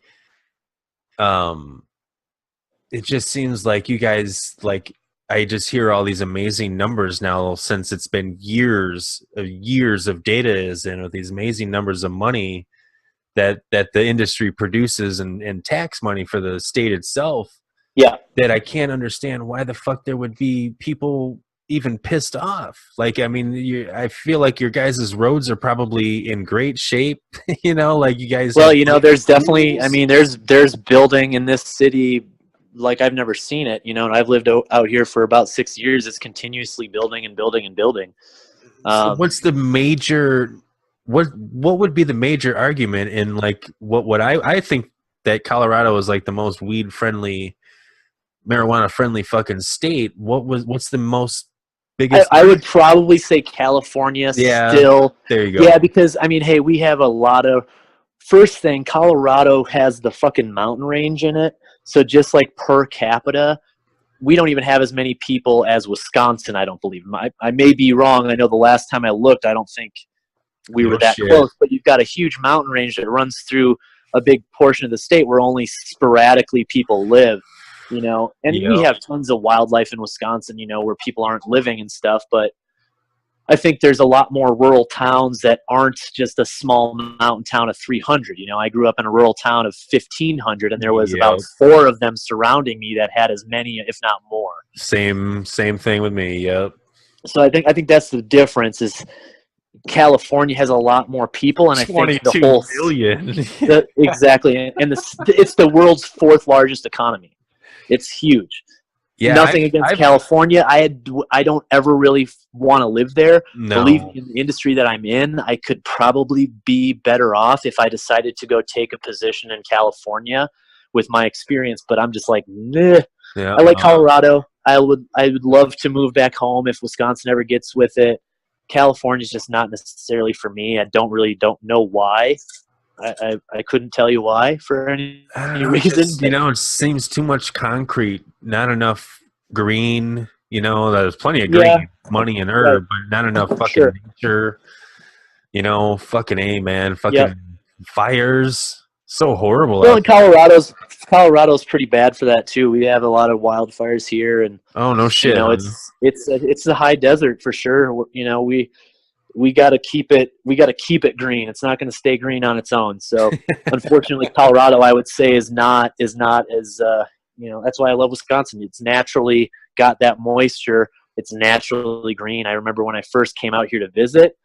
It just seems like you guys, like, I just hear all these amazing numbers now since it's been years of data is in with these amazing numbers of money that the industry produces and tax money for the state itself. Yeah. That I can't understand why the fuck there would be people even pissed off. Like, I mean, I feel like your guys' roads are probably in great shape, you know, like you guys. Well, you know, there's definitely, I mean, there's building in this city like I've never seen it, you know, and I've lived out here for about 6 years. It's continuously building and building and building. So what's the major, what would be the major argument in like what I think that Colorado is like the most weed friendly, marijuana friendly fucking state. What's the most biggest? I would probably say California still. There you go. Yeah, because I mean, hey, we have a lot of, first thing, Colorado has the fucking mountain range in it. So just like per capita, we don't even have as many people as Wisconsin, I don't believe. I may be wrong. I know the last time I looked, I don't think we were that close. But you've got a huge mountain range that runs through a big portion of the state where only sporadically people live, you know. And we have tons of wildlife in Wisconsin, you know, where people aren't living and stuff. But I think there's a lot more rural towns that aren't just a small mountain town of 300. You know, I grew up in a rural town of 1,500, and there was about 4 of them surrounding me that had as many, if not more. Same thing with me. Yep. So I think that's the difference. Is California has a lot more people, and I think the whole million. Exactly, and it's the world's 4th largest economy. It's huge. Yeah, nothing against California. I don't ever really want to live there. No. Believe me, in the industry that I'm in, I could probably be better off if I decided to go take a position in California with my experience. But I'm just like, nah. Yeah, I like Colorado. I would love to move back home if Wisconsin ever gets with it. California is just not necessarily for me. I don't know why. I couldn't tell you why for any reason. You know, it seems too much concrete, not enough green. You know, there's plenty of green, money and herb, but not enough fucking nature. You know, fucking A, man. Fucking fires. So horrible. Well, and Colorado's pretty bad for that too. We have a lot of wildfires here, and oh no shit. You know, it's a high desert for sure. You know, we got to keep it green. It's not going to stay green on its own. So unfortunately, Colorado, I would say, is not as that's why I love Wisconsin. It's naturally got that moisture. It's naturally green. I remember when I first came out here to visit,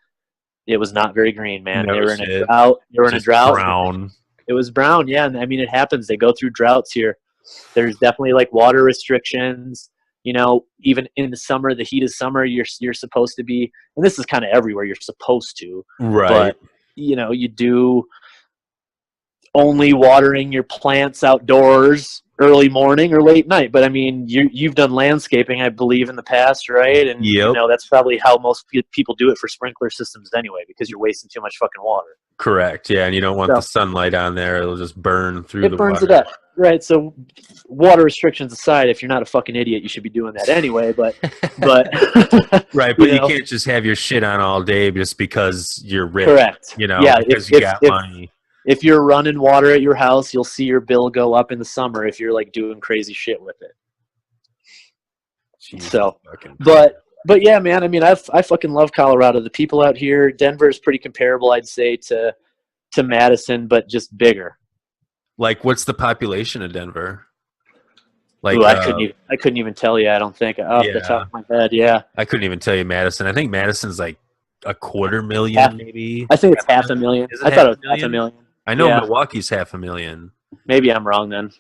it was not very green, man. They were in a drought. Brown. It was brown, yeah. And I mean, it happens. They go through droughts here. There's definitely like water restrictions. Even in the summer, the heat of summer, you're supposed to be, and this is kind of everywhere, you're supposed to. Right. But, you do only watering your plants outdoors early morning or late night. But I mean, you've done landscaping, I believe, in the past, right? And that's probably how most people do it for sprinkler systems anyway, because you're wasting too much fucking water. Correct. Yeah, and you don't want the sunlight on there; it'll just burn through. It burns water. It up, right? So, water restrictions aside, if you're not a fucking idiot, you should be doing that anyway. But right. But you can't just have your shit on all day just because you're rich. Correct. Yeah, because you got money. If you're running water at your house, you'll see your bill go up in the summer if you're like doing crazy shit with it. Jesus but yeah, man, I mean, I fucking love Colorado. The people out here, Denver is pretty comparable, I'd say, to Madison, but just bigger. Like, what's the population of Denver? Like, I couldn't even tell you. I don't think off the top of my head. Yeah, I couldn't even tell you Madison. I think Madison's like 250,000, maybe. I think it's 500,000. I thought it was 500,000. I know Milwaukee's 500,000. Maybe I'm wrong then.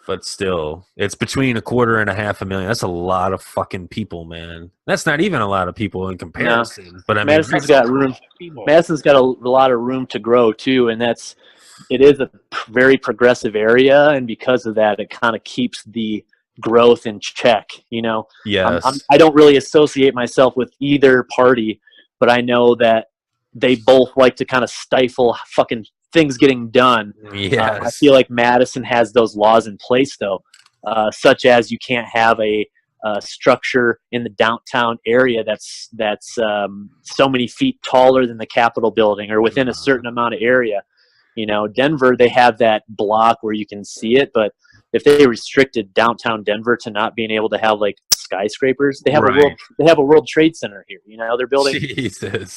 But still, it's between 250,000 and 500,000. That's a lot of fucking people, man. That's not even a lot of people in comparison. No. But I mean, Madison's got room. Madison's got a lot of room to grow too, and it is a very progressive area, and because of that, it kind of keeps the growth in check. Yes. I don't really associate myself with either party, but I know that they both like to kind of stifle fucking things getting done. Yes. I feel like Madison has those laws in place, though, such as you can't have a structure in the downtown area that's so many feet taller than the Capitol building or within a certain amount of area. Denver, they have that block where you can see it, but if they restricted downtown Denver to not being able to have like skyscrapers, they have a World Trade Center here.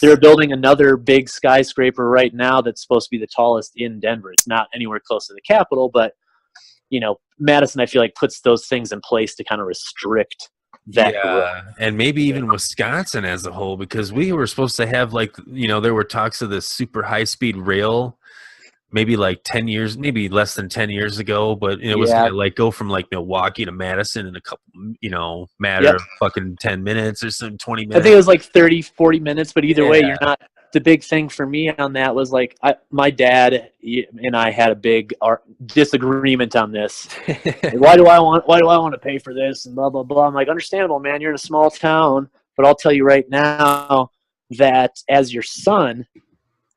They're building another big skyscraper right now that's supposed to be the tallest in Denver. It's not anywhere close to the Capitol, but Madison, I feel like, puts those things in place to kind of restrict that growth. And maybe even Wisconsin as a whole, because we were supposed to have there were talks of this super high speed rail. Maybe like 10 years, maybe less than 10 years ago, but it was going to like go from like Milwaukee to Madison in a couple, matter of fucking 10 minutes or some 20 minutes. I think it was like 30, 40 minutes, but either way, you're not. The big thing for me on that was like my dad and I had a big disagreement on this. Why do I want to pay for this and blah blah blah? I'm like, understandable, man. You're in a small town, but I'll tell you right now that as your son,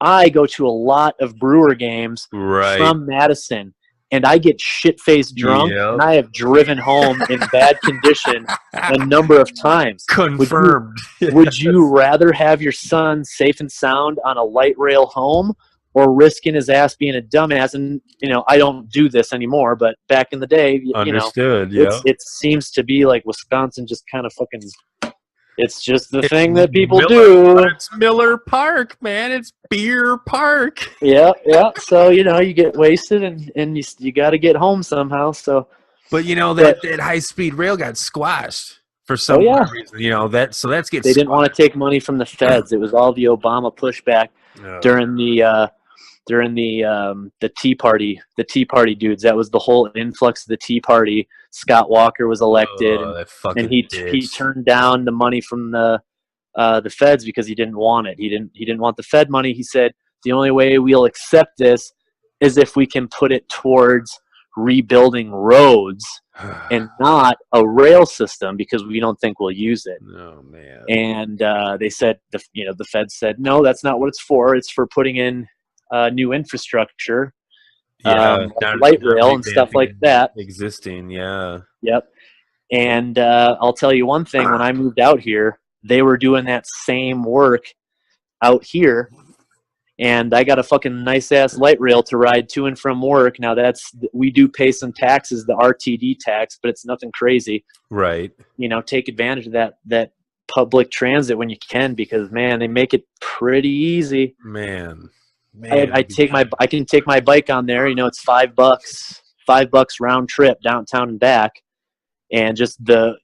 I go to a lot of Brewer games from Madison, and I get shit-faced drunk, and I have driven home in bad condition a number of times. Confirmed. Would you rather have your son safe and sound on a light rail home or risking his ass being a dumbass? And, I don't do this anymore, but back in the day, Understood, it seems to be like Wisconsin just kind of fucking – it's just the thing that people do. It's Miller Park, man. It's Beer Park. Yeah. So, you get wasted and you got to get home somehow. So, but that high-speed rail got squashed for some reason. So that's They didn't want to take money from the feds. It was all the Obama pushback during the Tea Party. The Tea Party dudes. That was the whole influx of the Tea Party. Scott Walker was elected, and he turned down the money from the feds because he didn't want it. He didn't want the Fed money. He said the only way we'll accept this is if we can put it towards rebuilding roads and not a rail system because we don't think we'll use it. Oh man! And they said the Fed said no, that's not what it's for. It's for putting in new infrastructure. Light rail and stuff like that. Existing, yeah. Yep. And I'll tell you one thing, when I moved out here, they were doing that same work out here, and I got a fucking nice-ass light rail to ride to and from work. Now, we do pay some taxes, the RTD tax, but it's nothing crazy. Right. Take advantage of that public transit when you can, because man, they make it pretty easy. Man, I can take my bike on there. You know, it's $5 round trip downtown and back, and just the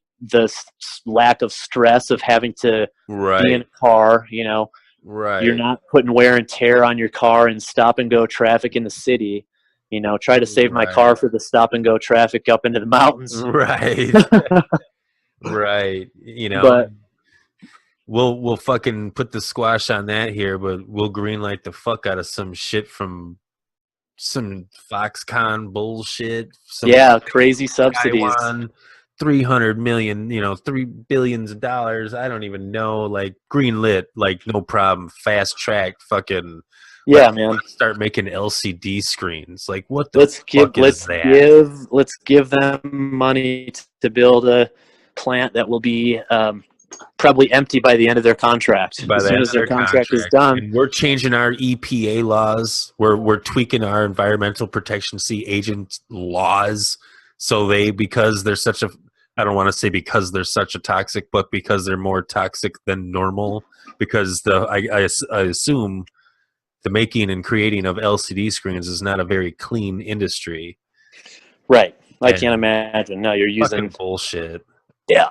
lack of stress of having to be in a car. You know, you're not putting wear and tear on your car and stop and go traffic in the city. You know, try to save my car for the stop and go traffic up into the mountains. Right. Right. You know, But we'll fucking put the squash on that here, but we'll greenlight the fuck out of some shit from some Foxconn bullshit. Crazy subsidies. Taiwan, 300 million, you know, $3 billion. I don't even know. Like greenlit, like no problem. Fast track, fucking. Yeah, man. Let's start making LCD screens. Like what the fuck is that? Let's give them money to build a plant that will be probably empty by the end of their contract. As soon as their contract is done. And we're changing our EPA laws. We're tweaking our environmental protection agent laws. So because they're such a, I don't want to say because they're such a toxic, but because they're more toxic than normal. Because I assume the making and creating of LCD screens is not a very clean industry. Right. I can't imagine. No, you're using bullshit. Yeah.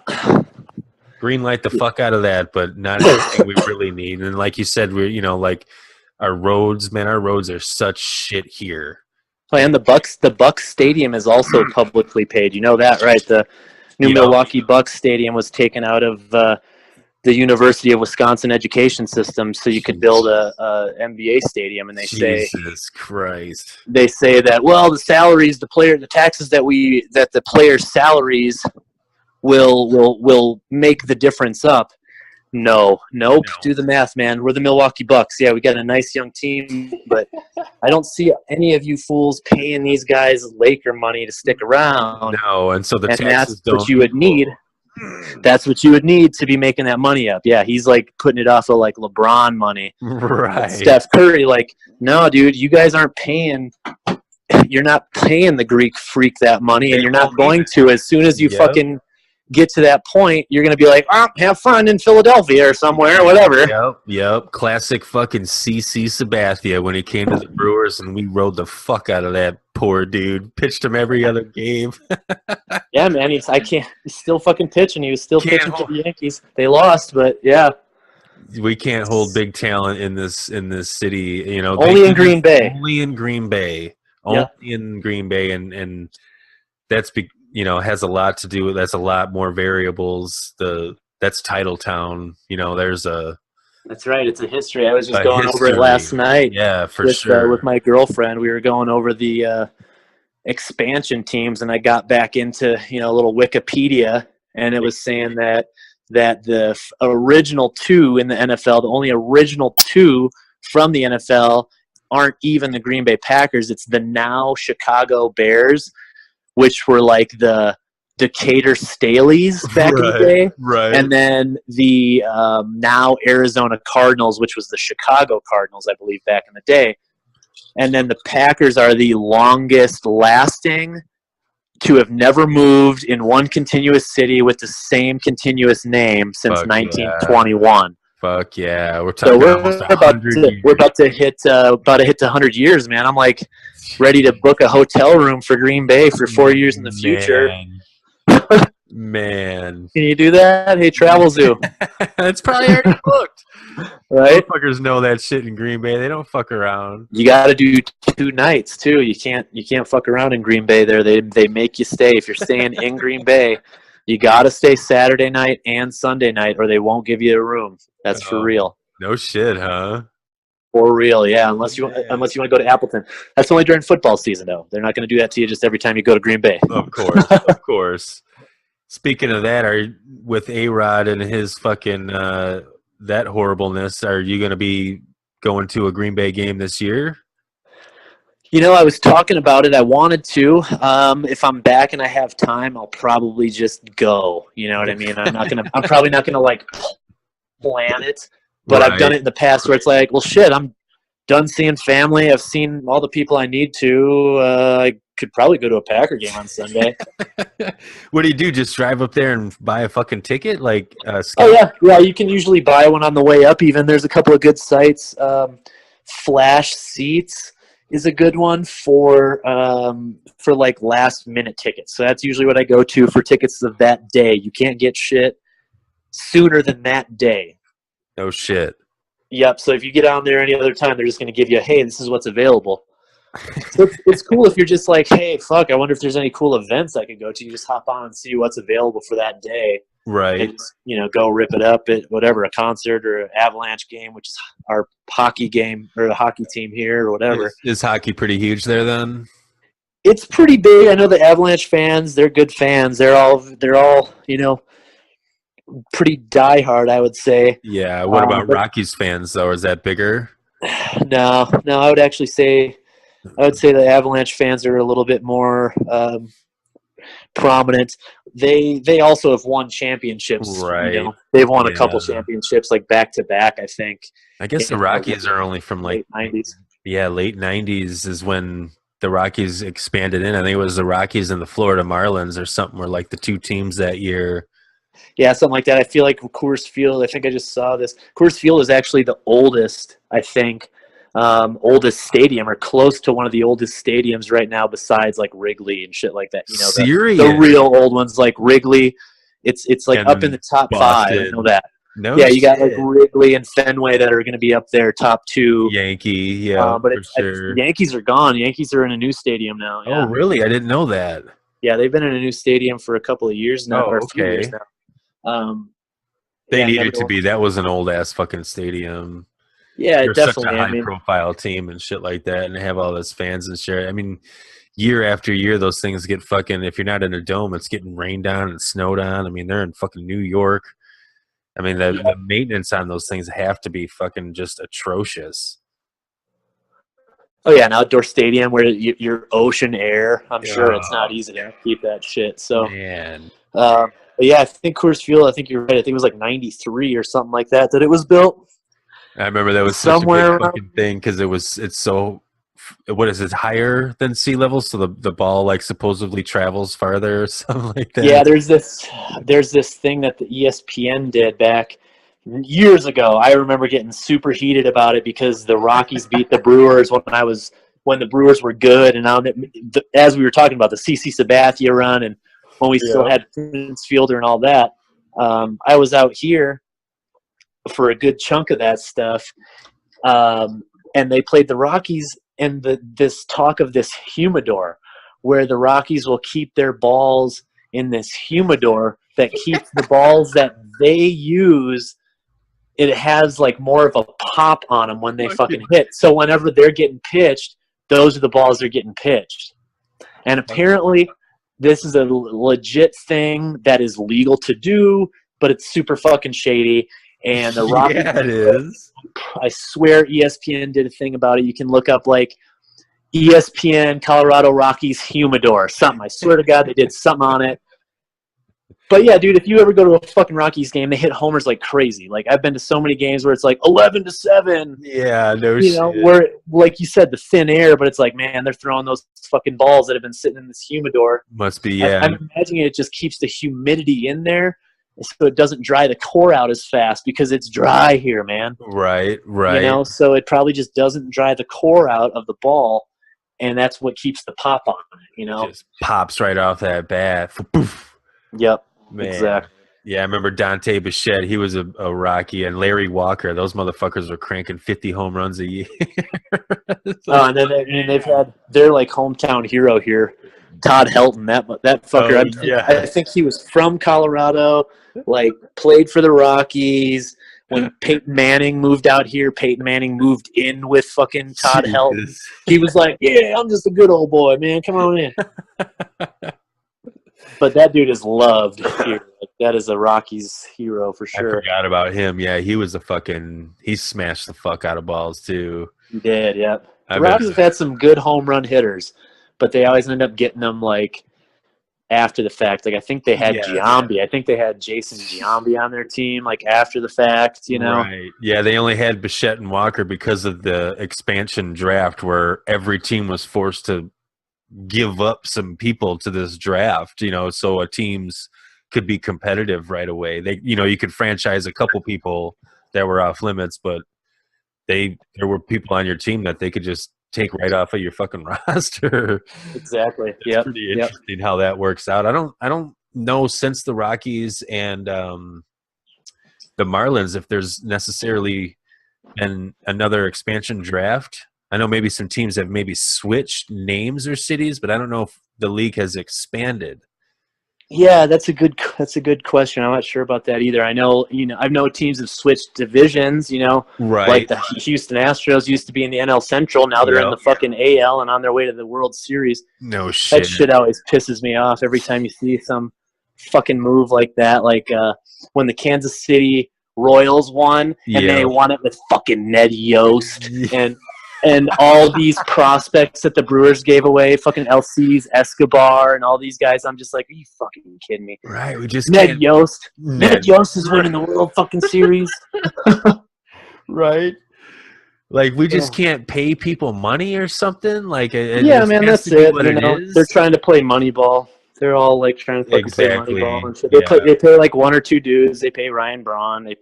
Greenlight the fuck out of that, but not anything we really need. And like you said, we're, you know, like our roads are such shit here. Oh, and the Bucks Stadium is also publicly paid. You know that, right? The new Milwaukee Bucks Stadium was taken out of the University of Wisconsin education system, so you could build a NBA stadium. And they Jesus Christ. They say that, well, the salaries, the taxes that the players' salaries will make the difference up. Nope. Do the math, man. We're the Milwaukee Bucks. Yeah, we got a nice young team, but I don't see any of you fools paying these guys Laker money to stick around. No, and so that's what you would need. That's what you would need to be making that money up. Yeah, he's like putting it off of like LeBron money. Right. Steph Curry, like, no, dude, you guys aren't paying. You're not paying the Greek freak that money, and you're not going to. As soon as you fucking get to that point, you're going to be like, have fun in Philadelphia or somewhere, whatever. Yep. Classic fucking CC Sabathia when he came to the Brewers, and we rode the fuck out of that poor dude. Pitched him every other game. Yeah, man. He's still fucking pitching. He was still pitching for the Yankees. They lost, but yeah. We can't hold big talent in this city. You know, only in Green Bay. Only in Green Bay. Only in Green Bay, and that's has a lot to do with. That's a lot more variables. That's Titletown. You know, That's right. It's a history. I was just going over it last night. Yeah, for sure. With my girlfriend, we were going over the expansion teams, and I got back into a little Wikipedia, and it was saying that the original two in the NFL, the only original two from the NFL, aren't even the Green Bay Packers. It's the now Chicago Bears, which were like the Decatur Staleys back in the day. Right. And then the now Arizona Cardinals, which was the Chicago Cardinals, I believe, back in the day. And then the Packers are the longest lasting to have never moved in one continuous city with the same continuous name since 1921. Fuck yeah. We're talking almost 100 years. We're about to hit 100 years, man. I'm like ready to book a hotel room for Green Bay for 4 years in the future. Man. Can you do that? Hey, Travel Zoo. It's probably already booked. Right? Motherfuckers know that shit in Green Bay. They don't fuck around. You got to do 2 nights too. You can't fuck around in Green Bay there. They make you stay. If you're staying in Green Bay, you got to stay Saturday night and Sunday night or they won't give you a room. That's for real. No shit, huh? For real, yeah. Unless you want to go to Appleton. That's only during football season, though. They're not going to do that to you just every time you go to Green Bay. Of course. Speaking of that, with A-Rod and his fucking that horribleness, are you going to be going to a Green Bay game this year? I was talking about it. I wanted to. If I'm back and I have time, I'll probably just go. You know what I mean? I'm probably not gonna like plan it. But I've done it in the past where it's like, well, shit, I'm done seeing family. I've seen all the people I need to. I could probably go to a Packer game on Sunday. What do you do? Just drive up there and buy a fucking ticket? Like, Oh yeah. You can usually buy one on the way up. Even there's a couple of good sites. Flash Seats is a good one for like last minute tickets. So that's usually what I go to for tickets of that day. You can't get shit sooner than that day. No shit. Yep. So if you get on there any other time, they're just going to give you, hey, this is what's available. So it's cool if you're just like, hey, fuck, I wonder if there's any cool events I could go to. You just hop on and see what's available for that day. Right. And just, go rip it up at whatever, a concert or an Avalanche game, which is our hockey game or the hockey team here or whatever. Is hockey pretty huge there then? It's pretty big. I know the Avalanche fans, they're good fans. They're all pretty diehard, I would say. Yeah. What about Rockies fans though? Is that bigger? No, I would actually say the Avalanche fans are a little bit more prominent. They also have won championships. Right. They've won a couple championships like back to back, I think. I guess the Rockies are only from like late 90s. Yeah, late 90s is when the Rockies expanded in. I think it was the Rockies and the Florida Marlins or something were like the two teams that year. Yeah, something like that. I feel like Coors Field, I think I just saw this. Coors Field is actually the oldest, I think, oldest stadium or close to one of the oldest stadiums right now besides like Wrigley and shit like that. The real old ones like Wrigley. It's like up in the top Boston. 5. I know that. No yeah, you got like Wrigley and Fenway that are going to be up there, top 2. Yankee, yeah, but Yankees are gone. Yankees are in a new stadium now. Yeah. Oh, really? I didn't know that. Yeah, they've been in a new stadium for a couple of years now. Oh, or a few okay. years now. They needed to be. That was an old ass fucking stadium. Yeah, They're definitely. Such a high profile team and shit like that, and they have all those fans and shit. I mean, year after year, those things get fucking. If you're not in a dome, it's getting rained on and snowed on. I mean, they're in fucking New York. I mean, the maintenance on those things have to be fucking just atrocious. Oh yeah, an outdoor stadium where you're ocean air. I'm sure it's not easy to keep that shit. So, man. But yeah, I think Coors Field. I think you're right. I think it was like '93 or something like that it was built. I remember that was somewhere such a big fucking thing because it's so. What is it, higher than sea level? So the ball like supposedly travels farther or something like that. Yeah, there's this thing that the ESPN did back years ago. I remember getting super heated about it because the Rockies beat the Brewers when the Brewers were good, and as we were talking about the CC Sabathia run, and when we still had Prince Fielder and all that. I was out here for a good chunk of that stuff, and they played the Rockies. And this talk of this humidor, where the Rockies will keep their balls in this humidor that keeps the balls that they use, it has like more of a pop on them when they fucking hit. So whenever they're getting pitched, those are the balls they're getting pitched. And apparently this is a legit thing that is legal to do, but it's super fucking shady. And the Rockies, yeah, it is. I swear ESPN did a thing about it. You can look up like ESPN Colorado Rockies humidor, something. I swear to God they did something on it. But yeah, dude, if you ever go to a fucking Rockies game, they hit homers like crazy. Like I've been to so many games where it's like 11-7. Yeah, no shit. Where like you said, the thin air, but it's like, man, they're throwing those fucking balls that have been sitting in this humidor. Must be, yeah. I'm imagining it just keeps the humidity in there, so it doesn't dry the core out as fast because it's dry here, man. Right. So it probably just doesn't dry the core out of the ball, and that's what keeps the pop on it, Just pops right off that bat. Poof. Yep, man. Exactly. Yeah, I remember Dante Bichette. He was a Rocky, and Larry Walker. Those motherfuckers were cranking 50 home runs a year. And then they've had their like hometown hero here, Todd Helton. That fucker. I think he was from Colorado. Like played for the Rockies. When Peyton Manning moved out here, Peyton Manning moved in with fucking Todd Helton. He was like, "Yeah, I'm just a good old boy, man. Come on in." But that dude is loved here. Like, that is a Rockies hero for sure. I forgot about him. Yeah, he was he smashed the fuck out of balls too. He did. Yep. The Rockies have had some good home run hitters, but they always end up getting them like after the fact. Like I think they had Giambi. I think they had Jason Giambi on their team like after the fact, Right. Yeah, they only had Bichette and Walker because of the expansion draft where every team was forced to give up some people to this draft, so a teams could be competitive right away. They, you could franchise a couple people that were off limits, but there were people on your team that they could just take right off of your fucking roster. Exactly. It's pretty interesting how that works out. I don't know, since the Rockies and the Marlins, if there's necessarily been another expansion draft. I know maybe some teams have maybe switched names or cities, but I don't know if the league has expanded. Yeah, that's a good question. I'm not sure about that either. I know teams have switched divisions, Right. Like the Houston Astros used to be in the NL Central, now they're in the fucking AL and on their way to the World Series. No shit. That shit always pisses me off every time you see some fucking move like that, like when the Kansas City Royals won and they won it with fucking Ned Yost and all these prospects that the Brewers gave away, fucking LC's, Escobar, and all these guys. I'm just like, are you fucking kidding me? Right, we just Ned Yost. Ned Yost is winning the World fucking Series. Right. Like, we just can't pay people money or something? Like, man, that's it. They're trying to play Moneyball. They're all, like, trying to fucking play Moneyball and shit. They pay, like, one or two dudes. They pay Ryan Braun. They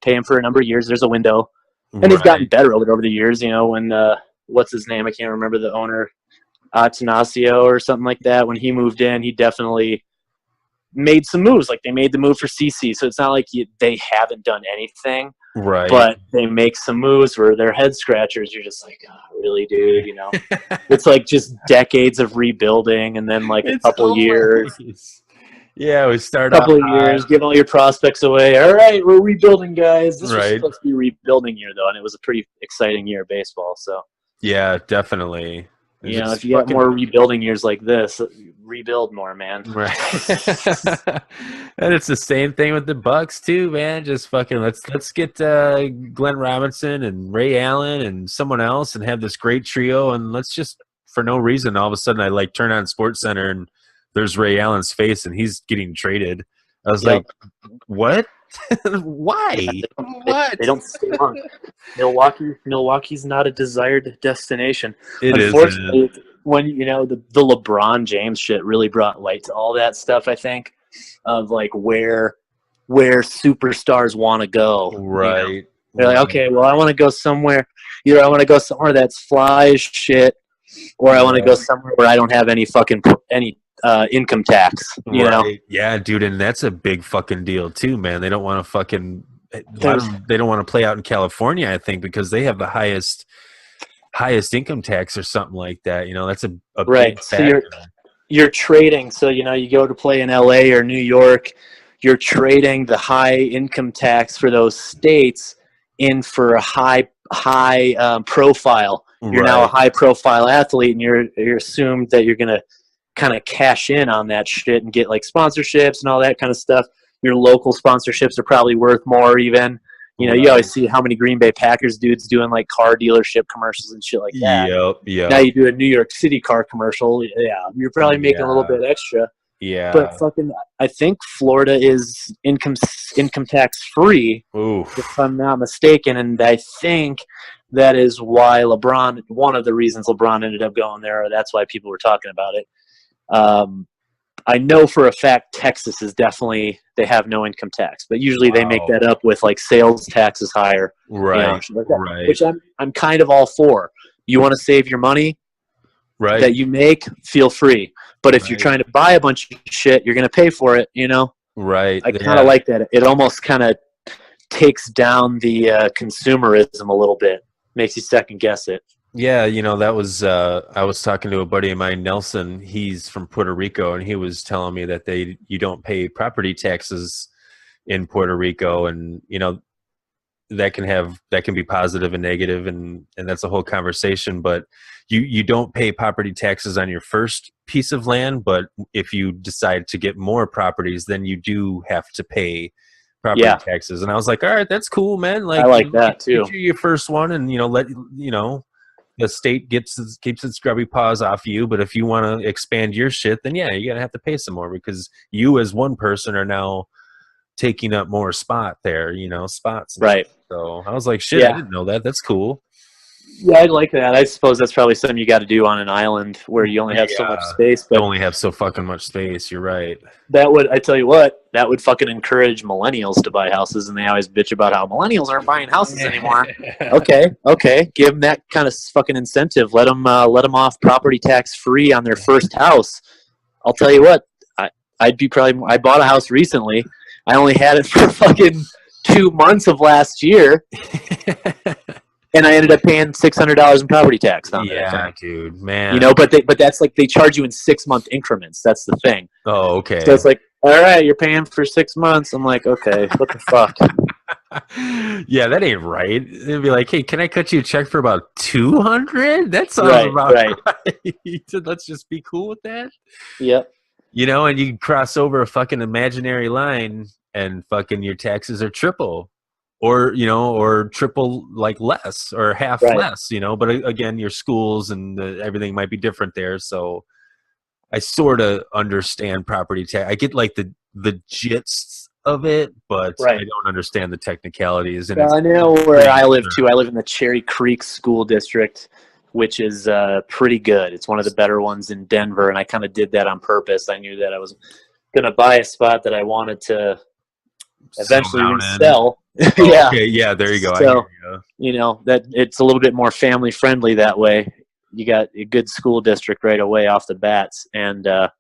pay him for a number of years. There's a window. And they've gotten better over the years, when what's his name? I can't remember the owner, Atanasio or something like that. When he moved in, he definitely made some moves. Like, they made the move for CC, so it's not like they haven't done anything. Right. But they make some moves where they're head scratchers. You're just like, oh, really, dude? It's like just decades of rebuilding, and then like a couple years. Yeah, we start a couple of years, give all your prospects away. All right, we're rebuilding, guys. This was supposed to be rebuilding year, though, and it was a pretty exciting year of baseball. So yeah, definitely. If you get more rebuilding years like this, rebuild more, man. Right. And it's the same thing with the Bucks too, man. Just fucking let's get Glenn Robinson and Ray Allen and someone else and have this great trio, and let's just, for no reason, all of a sudden I like turn on SportsCenter and there's Ray Allen's face and he's getting traded. I was like, what? Why? They don't stay long. Milwaukee's not a desired destination. Unfortunately, when the LeBron James shit really brought light to all that stuff, I think, of like where superstars want to go. Right. They're like, okay, well, I want to go somewhere. Either I want to go somewhere that's fly as shit, or I want to go somewhere where I don't have any income tax, you know? Yeah, dude, and that's a big fucking deal too, man. They don't want to fucking they don't want to play out in California, I think, because they have the highest income tax or something like that. That's a big factor. So you're trading. So you go to play in LA or New York, you're trading the high income tax for those states in for a high profile. You're now a high profile athlete, and you're assumed that you're gonna kind of cash in on that shit and get like sponsorships and all that kind of stuff. Your local sponsorships are probably worth more even. You always see how many Green Bay Packers dudes doing like car dealership commercials and shit like that. Yep. Now you do a New York City car commercial. Yeah, you're probably making a little bit extra. Yeah. But fucking, I think Florida is income tax free, if I'm not mistaken. And I think that is why one of the reasons LeBron ended up going there, or that's why people were talking about it. I know for a fact Texas is definitely, they have no income tax, but usually they make that up with like sales taxes higher, right? Which I'm kind of all for. You want to save your money, right? That you make, feel free. But if you're trying to buy a bunch of shit, you're going to pay for it. Right? I kind of like that. It almost kind of takes down the consumerism a little bit, makes you second guess it. Yeah, that was I was talking to a buddy of mine, Nelson. He's from Puerto Rico, and he was telling me that you don't pay property taxes in Puerto Rico, and that can be positive and negative, and that's a whole conversation. But you don't pay property taxes on your first piece of land, but if you decide to get more properties, then you do have to pay property taxes. And I was like, all right, that's cool, man. Like, I like that too. Get your first one, and let the state keeps its grubby paws off you, but if you want to expand your shit, then you're gonna have to pay some more because you as one person are now taking up more spots. Right. So I was like, shit, I didn't know that. That's cool. Yeah, I'd like that. I suppose that's probably something you got to do on an island where you only have so much space. You But only have so fucking much space. You're right. that would, I tell you what, that would fucking encourage millennials to buy houses, and they always bitch about how millennials aren't buying houses anymore. Okay, give them that kind of fucking incentive. Let them off property tax free on their first house. I'll tell you what, I bought a house recently. I only had it for fucking 2 months of last year. And I ended up paying $600 in property tax on it. Yeah, dude, man. You know, but that's like they charge you in 6-month increments. That's the thing. Oh, okay. So it's like, all right, you're paying for 6 months. I'm like, okay, what the fuck? Yeah, that ain't right. They'd be like, hey, can I cut you a check for about 200? That sounds Right, about right. So let's just be cool with that. Yep. You know, and you cross over a fucking imaginary line, and fucking your taxes are triple. Or, you know, or triple, like, less or half less, you know. But again, your schools and everything might be different there. So I sort of understand property tax. I get like the gist of it, but I don't understand the technicalities. And I know where I live too. I live in the Cherry Creek School District, which is pretty good. It's one of the better ones in Denver, and I kind of did that on purpose. I knew that I was going to buy a spot that I wanted to eventually resell. Yeah. Okay, yeah, there you go. So, you know, that it's a little bit more family friendly that way. You got a good school district right away off the bats. And I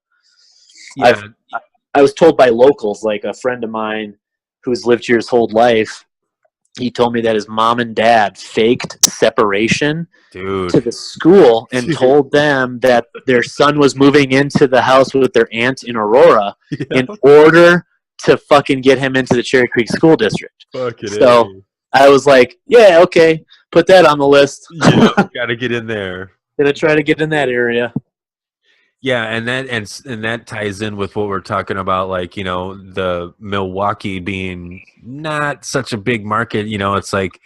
was told by locals, like a friend of mine who's lived here his whole life, he told me that his mom and dad faked separation to the school and told them that their son was moving into the house with their aunt in Aurora in order to fucking get him into the Cherry Creek School District. So I was like, yeah, okay, put that on the list. Yeah, gotta get in there. Gonna try to get in that area. Yeah, and that ties in with what we're talking about, like, you know, the Milwaukee being not such a big market. You know, it's like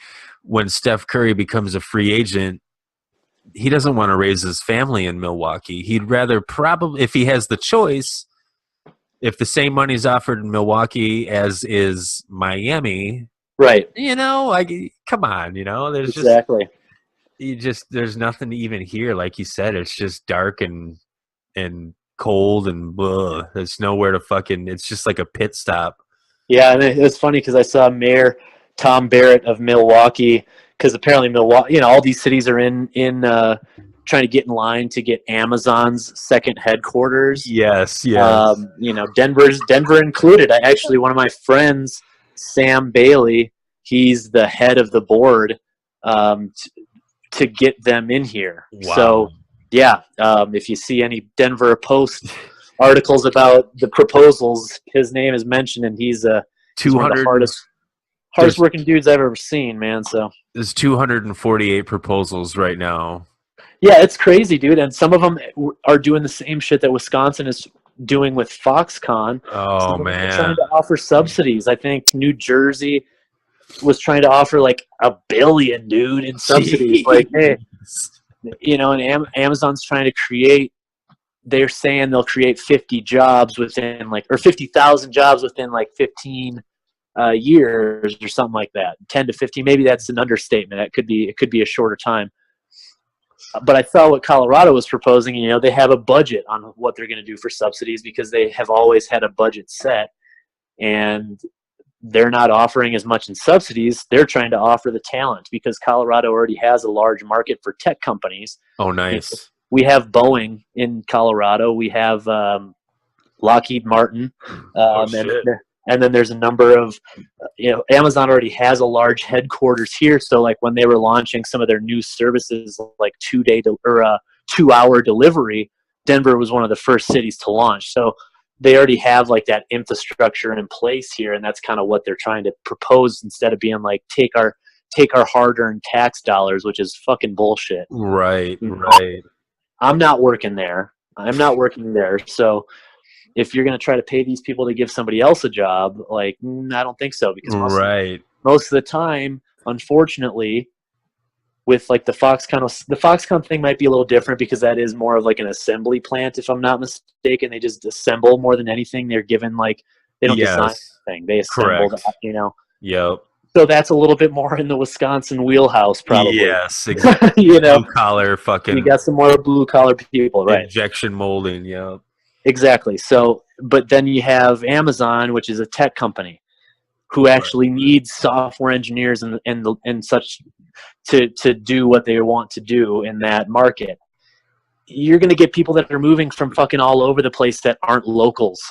when Steph Curry becomes a free agent, he doesn't want to raise his family in Milwaukee. He'd rather probably, if he has the choice, if the same money is offered in Milwaukee as is Miami, right? You know, come on, you know, there's there's nothing even here, like you said. It's just dark and cold and blah. There's nowhere to fucking. It's just like a pit stop. Yeah, and it's funny because I saw Mayor Tom Barrett of Milwaukee, because apparently Milwaukee, you know, all these cities are in trying to get in line to get Amazon's second headquarters. Yes. You know, Denver included. One of my friends, Sam Bailey, he's the head of the board to get them in here. Wow. So, yeah, if you see any Denver Post articles about the proposals, his name is mentioned, and he's one of the hardest working dudes I've ever seen, man. So there's 248 proposals right now. Yeah, it's crazy, dude. And some of them are doing the same shit that Wisconsin is doing with Foxconn. Oh, man. Trying to offer subsidies. I think New Jersey was trying to offer like $1 billion, dude, in subsidies. Like, hey, you know, and Amazon's trying to create. They're saying they'll create 50 jobs within or 50,000 jobs within 15 years or something like that. 10 to 15. Maybe that's an understatement. It could be a shorter time. But I saw what Colorado was proposing. You know, they have a budget on what they're going to do for subsidies because they have always had a budget set, and they're not offering as much in subsidies. They're trying to offer the talent because Colorado already has a large market for tech companies. Oh, nice. We have Boeing in Colorado. We have Lockheed Martin. And then there's a number of, you know, Amazon already has a large headquarters here. So when they were launching some of their new services, like 2-hour delivery, Denver was one of the first cities to launch. So they already have that infrastructure in place here. And that's kind of what they're trying to propose instead of being take our hard-earned tax dollars, which is fucking bullshit. Right. Right. I'm not working there. So if you're going to try to pay these people to give somebody else a job, I don't think so, because most of the time, unfortunately, with the Foxconn thing might be a little different because that is more of an assembly plant, if I'm not mistaken. They just assemble more than anything. They're given they don't design anything. They assemble that, you know. Yep. So that's a little bit more in the Wisconsin wheelhouse, probably. Yes, exactly. You know, blue collar fucking. you got some more blue collar people, right? Injection molding, yeah. Exactly. So, but then you have Amazon, which is a tech company, who actually needs software engineers and such to do what they want to do in that market. You're going to get people that are moving from fucking all over the place that aren't locals.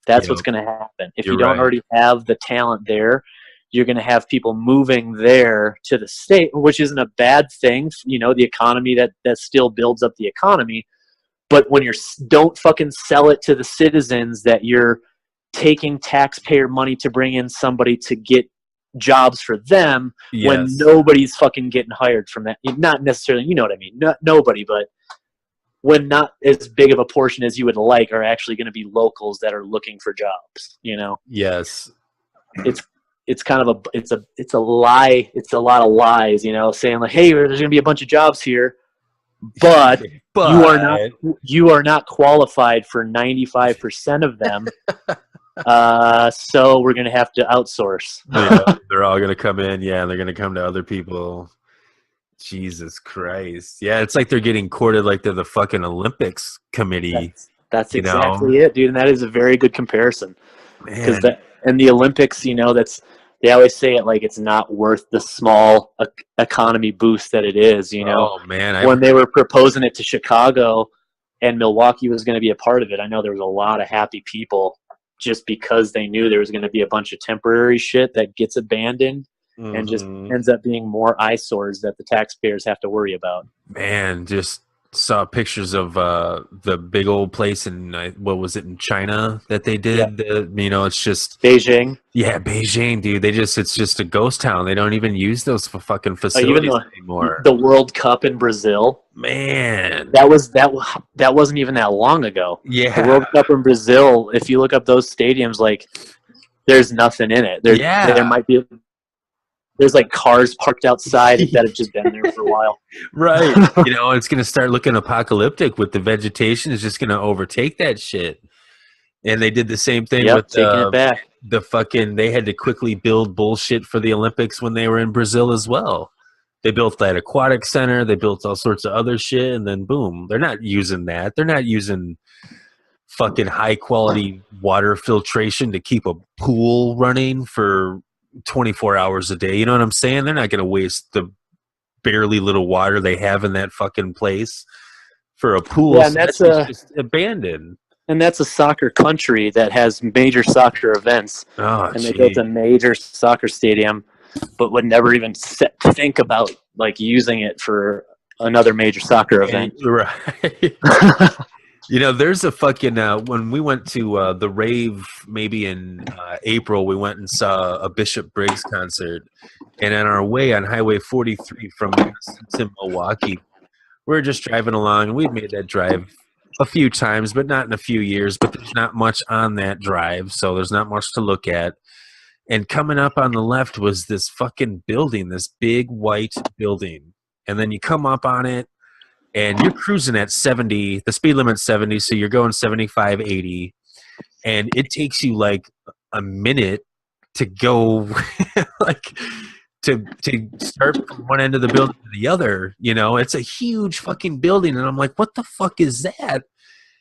That's what's going to happen. If you don't already have the talent there, you're going to have people moving there to the state, which isn't a bad thing. You know, the economy that still builds up the economy. But when don't fucking sell it to the citizens that you're taking taxpayer money to bring in somebody to get jobs for them when nobody's fucking getting hired from that. Not necessarily, you know what I mean? Nobody, but when not as big of a portion as you would like are actually going to be locals that are looking for jobs, you know? Yes. It's kind of it's a lie. It's a lot of lies, you know, saying like, hey, there's going to be a bunch of jobs here, but you are not qualified for 95% of them. So we're going to have to outsource. They're all going to come in. Yeah. They're going to come to other people. Jesus Christ. Yeah. It's like they're getting courted like they're the fucking Olympics committee. That's exactly it, dude. And that is a very good comparison. Because and the Olympics, you know, they always say it like it's not worth the small economy boost that it is, you know. Oh, man. When they were proposing it to Chicago and Milwaukee was going to be a part of it, I know there was a lot of happy people just because they knew there was going to be a bunch of temporary shit that gets abandoned and just ends up being more eyesores that the taxpayers have to worry about. Man, just saw pictures of the big old place in what was it in China that they did. You know, it's just Beijing. Yeah, Beijing, dude. It's just a ghost town. They don't even use those fucking facilities anymore. The World Cup in Brazil, man, that wasn't even that long ago. Yeah, the World Cup in Brazil. If you look up those stadiums, like there's nothing in it. There might be. There's like cars parked outside that have just been there for a while. Right. You know, it's going to start looking apocalyptic with the vegetation is just going to overtake that shit. And they did the same thing with taking it back. The fucking, they had to quickly build bullshit for the Olympics when they were in Brazil as well. They built that aquatic center. They built all sorts of other shit. And then boom, they're not using that. They're not using fucking high quality water filtration to keep a pool running for 24 hours a day. You know what I'm saying? They're not going to waste the barely little water they have in that fucking place for a pool. Yeah, and that's just abandoned. And that's a soccer country that has major soccer events. They built a major soccer stadium, but would never even think about like using it for another major soccer event. Right. You know, there's a fucking when we went to the rave maybe in April, we went and saw a Bishop Briggs concert, and on our way on Highway 43 from Madison to Milwaukee, we were just driving along, and we'd made that drive a few times, but not in a few years. But there's not much on that drive, so there's not much to look at. And coming up on the left was this fucking building, this big white building, and then you come up on it. And you're cruising at 70, the speed limit's 70, so you're going 75, 80. And it takes you like a minute to go, like, to start from one end of the building to the other. You know, it's a huge fucking building. And I'm like, what the fuck is that?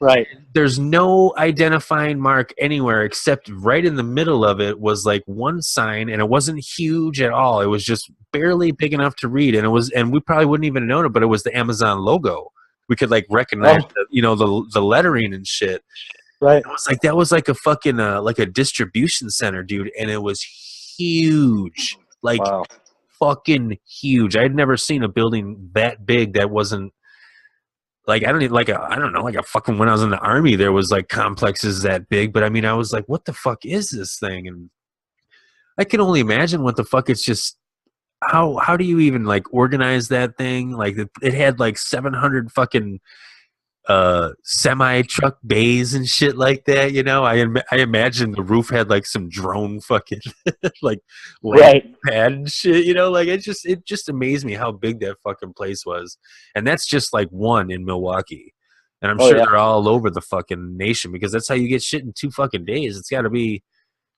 Right. There's no identifying mark anywhere except right in the middle of it was like one sign, and it wasn't huge at all. It was just barely big enough to read, and we probably wouldn't even have known it, but it was the Amazon logo. We could like recognize the lettering and shit. Right. It was like that was like a fucking like a distribution center, dude, and it was huge. Like fucking huge. I'd never seen a building that big that wasn't like, I don't know, like a fucking, when I was in the Army, there was like complexes that big, but I mean, I was like, what the fuck is this thing? And I can only imagine what the fuck it's just, how do you even like organize that thing? Like it had like 700 fucking semi-truck bays and shit like that, you know? I imagine the roof had like some drone fucking like pad and shit, you know? Like it just amazed me how big that fucking place was. And that's just like one in Milwaukee. And I'm sure they're all over the fucking nation because that's how you get shit in 2 fucking days. It's got to be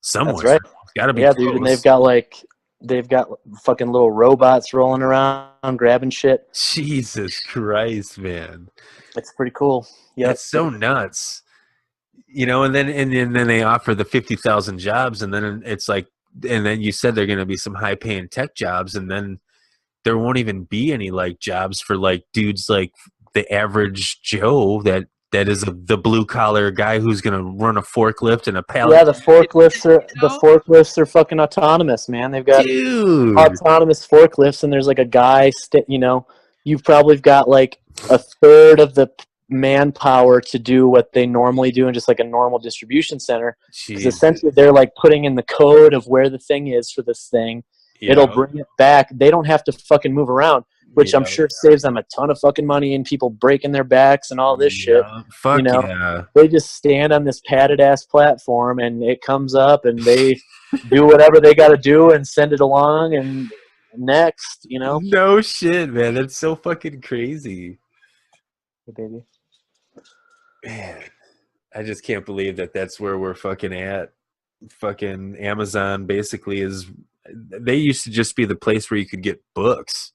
somewhere. That's right. It's got to be dude, and they've got like They've got fucking little robots rolling around grabbing shit. Jesus Christ, man. It's pretty cool. Yeah, It's so nuts. And then they offer the 50,000 jobs, and then it's like, and then you said they're going to be some high paying tech jobs, and then there won't even be any like jobs for like dudes like the average Joe that is the blue collar guy who's going to run a forklift and a pallet. Yeah, the forklifts are fucking autonomous, man. They've got autonomous forklifts, and there's like a guy. You've probably got like a third of the manpower to do what they normally do in just like a normal distribution center. Because essentially they're like putting in the code of where the thing is for this thing. Yep. It'll bring it back. They don't have to fucking move around, which I'm sure saves them a ton of fucking money and people breaking their backs and all this shit. They just stand on this padded ass platform and it comes up and they do whatever they got to do and send it along and next. No shit, man. That's so fucking crazy. Hey, baby. Man, I just can't believe that that's where we're fucking at. Fucking Amazon basically is. They used to just be the place where you could get books.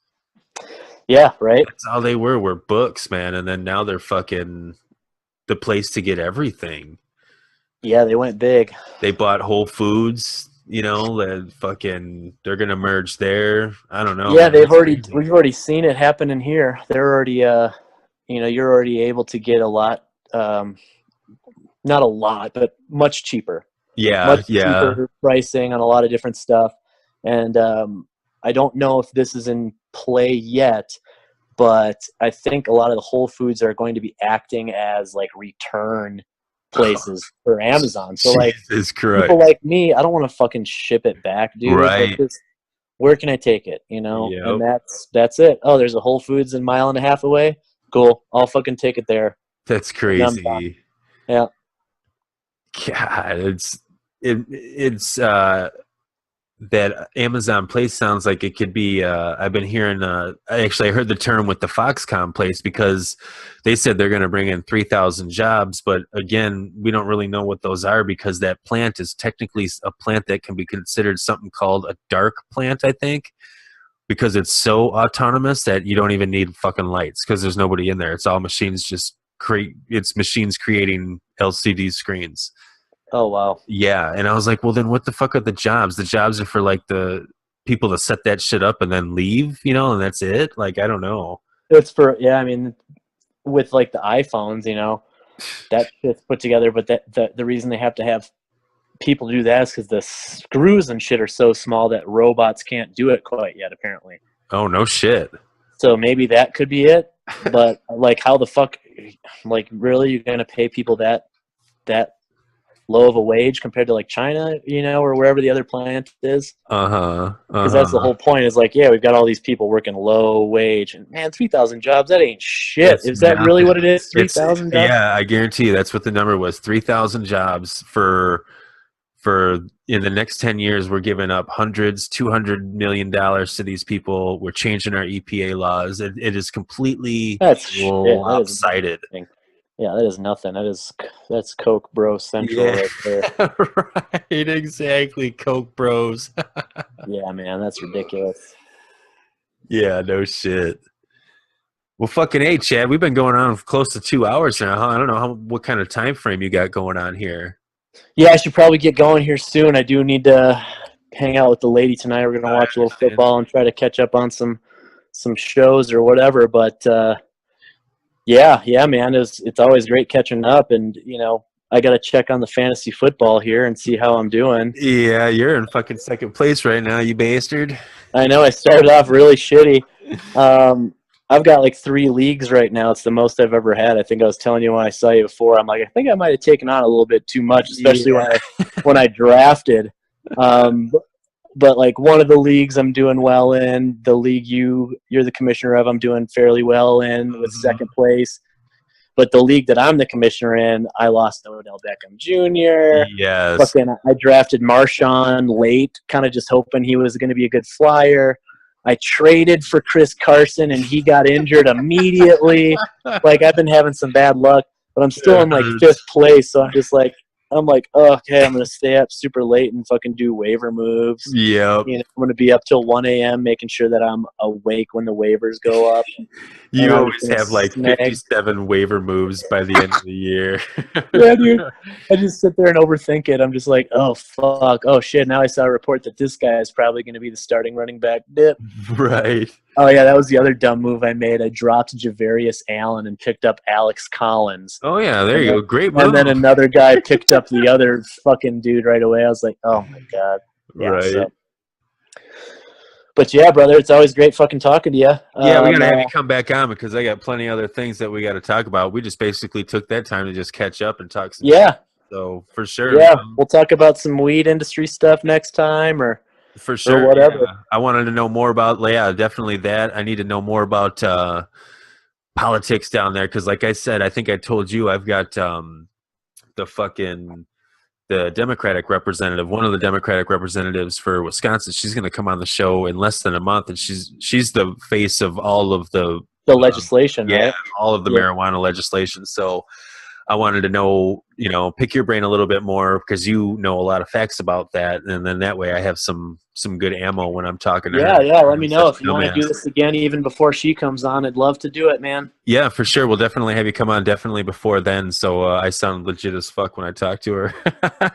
Yeah, right. That's all they were books, man. And then now they're fucking the place to get everything. Yeah, they went big. They bought Whole Foods. They're gonna merge there. I don't know. Yeah, we've already seen it happen in here. They're already you're already able to get a lot, not a lot, but much cheaper. Yeah, much cheaper pricing on a lot of different stuff. And I don't know if this is in play yet, but I think a lot of the Whole Foods are going to be acting as like return places for Amazon. So like people like me, I don't want to fucking ship it back, dude. Right. Like, where can I take it? Yep. And that's it. Oh, there's a Whole Foods a mile and a half away. Cool. I'll fucking take it there. That's crazy. Yeah. God, it's that Amazon place sounds like it could be. I've been hearing. I heard the term with the Foxconn place because they said they're going to bring in 3,000 jobs, but again, we don't really know what those are because that plant is technically a plant that can be considered something called a dark plant, I think, because it's so autonomous that you don't even need fucking lights because there's nobody in there. It's all machines machines creating LCD screens. Oh, wow. Yeah. And I was like, well, then what the fuck are the jobs? The jobs are for like the people to set that shit up and then leave, and that's it. Like, I don't know. It's for, with like the iPhones, that shit's put together. But the reason they have to have people do that is because the screws and shit are so small that robots can't do it quite yet, apparently. Oh, no shit. So maybe that could be it. But like, how the fuck, like, really, you're going to pay people that low of a wage compared to like China, or wherever the other plant is? Because that's the whole point is like, yeah, we've got all these people working low wage and man, 3,000 jobs, that ain't shit. Is that really what it is? 3,000 jobs? Yeah, I guarantee you that's what the number was. 3,000 jobs for in the next 10 years. We're giving up $200 million to these people. We're changing our EPA laws. It is completely lopsided. Yeah, that is nothing. That's Coke Bro Central right there. Right, exactly. Coke Bros. Yeah, man, that's ridiculous. Yeah, no shit. Well, fucking A, Chad, we've been going on close to 2 hours now. Huh? I don't know what kind of time frame you got going on here. Yeah, I should probably get going here soon. I do need to hang out with the lady tonight. We're going to watch a little football and try to catch up on some shows or whatever, but yeah, man, it's always great catching up, and I got to check on the fantasy football here and see how I'm doing. Yeah, you're in fucking second place right now, you bastard. I know. I started off really shitty. I've got like 3 leagues right now. It's the most I've ever had. I think I was telling you when I saw you before. I'm like, I think I might have taken on a little bit too much, especially when I drafted. But like one of the leagues I'm doing well in, the league you're the commissioner of, I'm doing fairly well in with second place. But the league that I'm the commissioner in, I lost Odell Beckham Jr. Yes. I drafted Marshawn late, kind of just hoping he was going to be a good flyer. I traded for Chris Carson, and he got injured immediately. Like, I've been having some bad luck, but I'm still in like 5th place, so I'm just like, I'm like, oh, okay, I'm gonna stay up super late and fucking do waiver moves. Yep. You know, I'm gonna be up till 1 a.m. making sure that I'm awake when the waivers go up. You I'm always just gonna have like snag. 57 waiver moves by the end of the year. Yeah, dude. I just sit there and overthink it. I'm just like, oh fuck, oh shit. Now I saw a report that this guy is probably going to be the starting running back. Dip. Right. Oh yeah, that was the other dumb move I made. I dropped Javarius Allen and picked up Alex Collins. Oh yeah, there you go. Great move. And then another guy picked up the other fucking dude right away. I was like, oh my god. Yeah, right. So. But yeah, brother, it's always great fucking talking to you. Yeah, we gotta have you come back on because I got plenty of other things that we got to talk about. We just basically took that time to just catch up and talk some shit. So for sure. Yeah, we'll talk about some weed industry stuff next time or for sure. Or whatever. Yeah. I wanted to know more about definitely that. I need to know more about politics down there because like I said, I think I told you I've got the Democratic representative, one of the Democratic representatives for Wisconsin. She's going to come on the show in less than a month, and she's the face of all of the legislation, right? All of the marijuana legislation. So I wanted to know, pick your brain a little bit more because you know a lot of facts about that, and then that way I have some good ammo when I'm talking to her. Yeah. Let me know if you want to do this again, even before she comes on. I'd love to do it, man. Yeah, for sure. We'll definitely have you come on. Definitely before then. So I sound legit as fuck when I talk to her.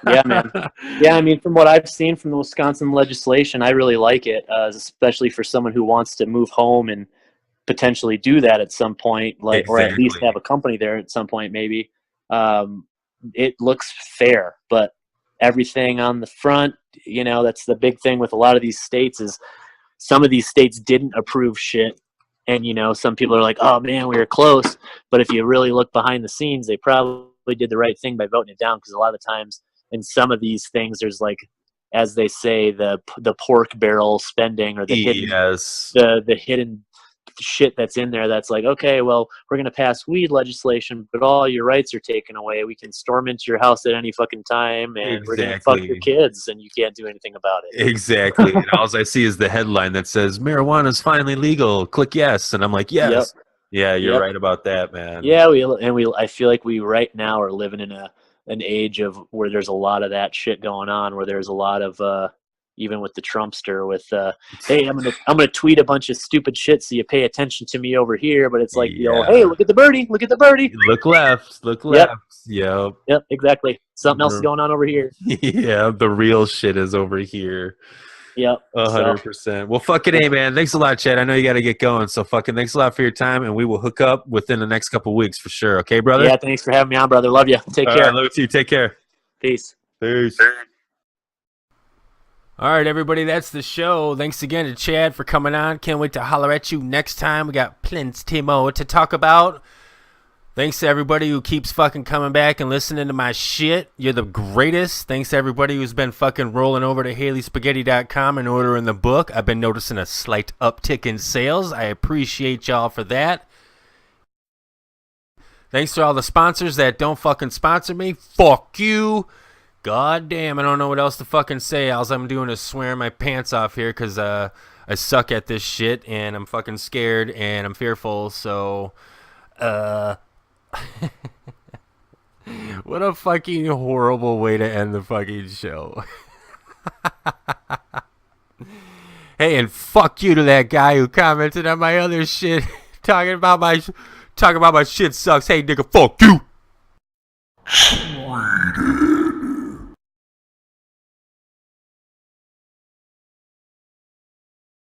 Yeah, man. Yeah, I mean, from what I've seen from the Wisconsin legislation, I really like it, especially for someone who wants to move home and potentially do that at some point, or at least have a company there at some point, maybe. It looks fair, but everything on the front, that's the big thing with a lot of these states is some of these states didn't approve shit. And, some people are like, oh man, we were close. But if you really look behind the scenes, they probably did the right thing by voting it down. Because a lot of the times in some of these things, there's like, as they say, the pork barrel spending or the hidden shit that's in there that's like, okay, well, we're going to pass weed legislation, but all your rights are taken away. We can storm into your house at any fucking time, and we're going to fuck your kids, and you can't do anything about it. Exactly. And all I see is the headline that says, marijuana is finally legal. Click yes. And I'm like, yes. Yep. Yeah, you're right about that, man. Yeah, I feel like we right now are living in an age of where there's a lot of that shit going on, where there's a lot of even with the Trumpster, with hey, I'm gonna tweet a bunch of stupid shit so you pay attention to me over here, but it's like, hey, look at the birdie, look left, yep, exactly. Something else is going on over here. Yeah, the real shit is over here. Yep, 100%. Well, fucking A, man. Thanks a lot, Chad. I know you got to get going, so fucking thanks a lot for your time, and we will hook up within the next couple weeks for sure. Okay, brother? Yeah, thanks for having me on, brother. Love you. Take care. Love you too. Take care. Peace. All right, everybody, that's the show. Thanks again to Chad for coming on. Can't wait to holler at you next time. We got plenty more to talk about. Thanks to everybody who keeps fucking coming back and listening to my shit. You're the greatest. Thanks to everybody who's been fucking rolling over to HaleySpaghetti.com and ordering the book. I've been noticing a slight uptick in sales. I appreciate y'all for that. Thanks to all the sponsors that don't fucking sponsor me. Fuck you. God damn, I don't know what else to fucking say. All I'm doing is swearing my pants off here because I suck at this shit and I'm fucking scared and I'm fearful. So, what a fucking horrible way to end the fucking show. Hey, and fuck you to that guy who commented on my other shit talking about my shit sucks. Hey, nigga, fuck you.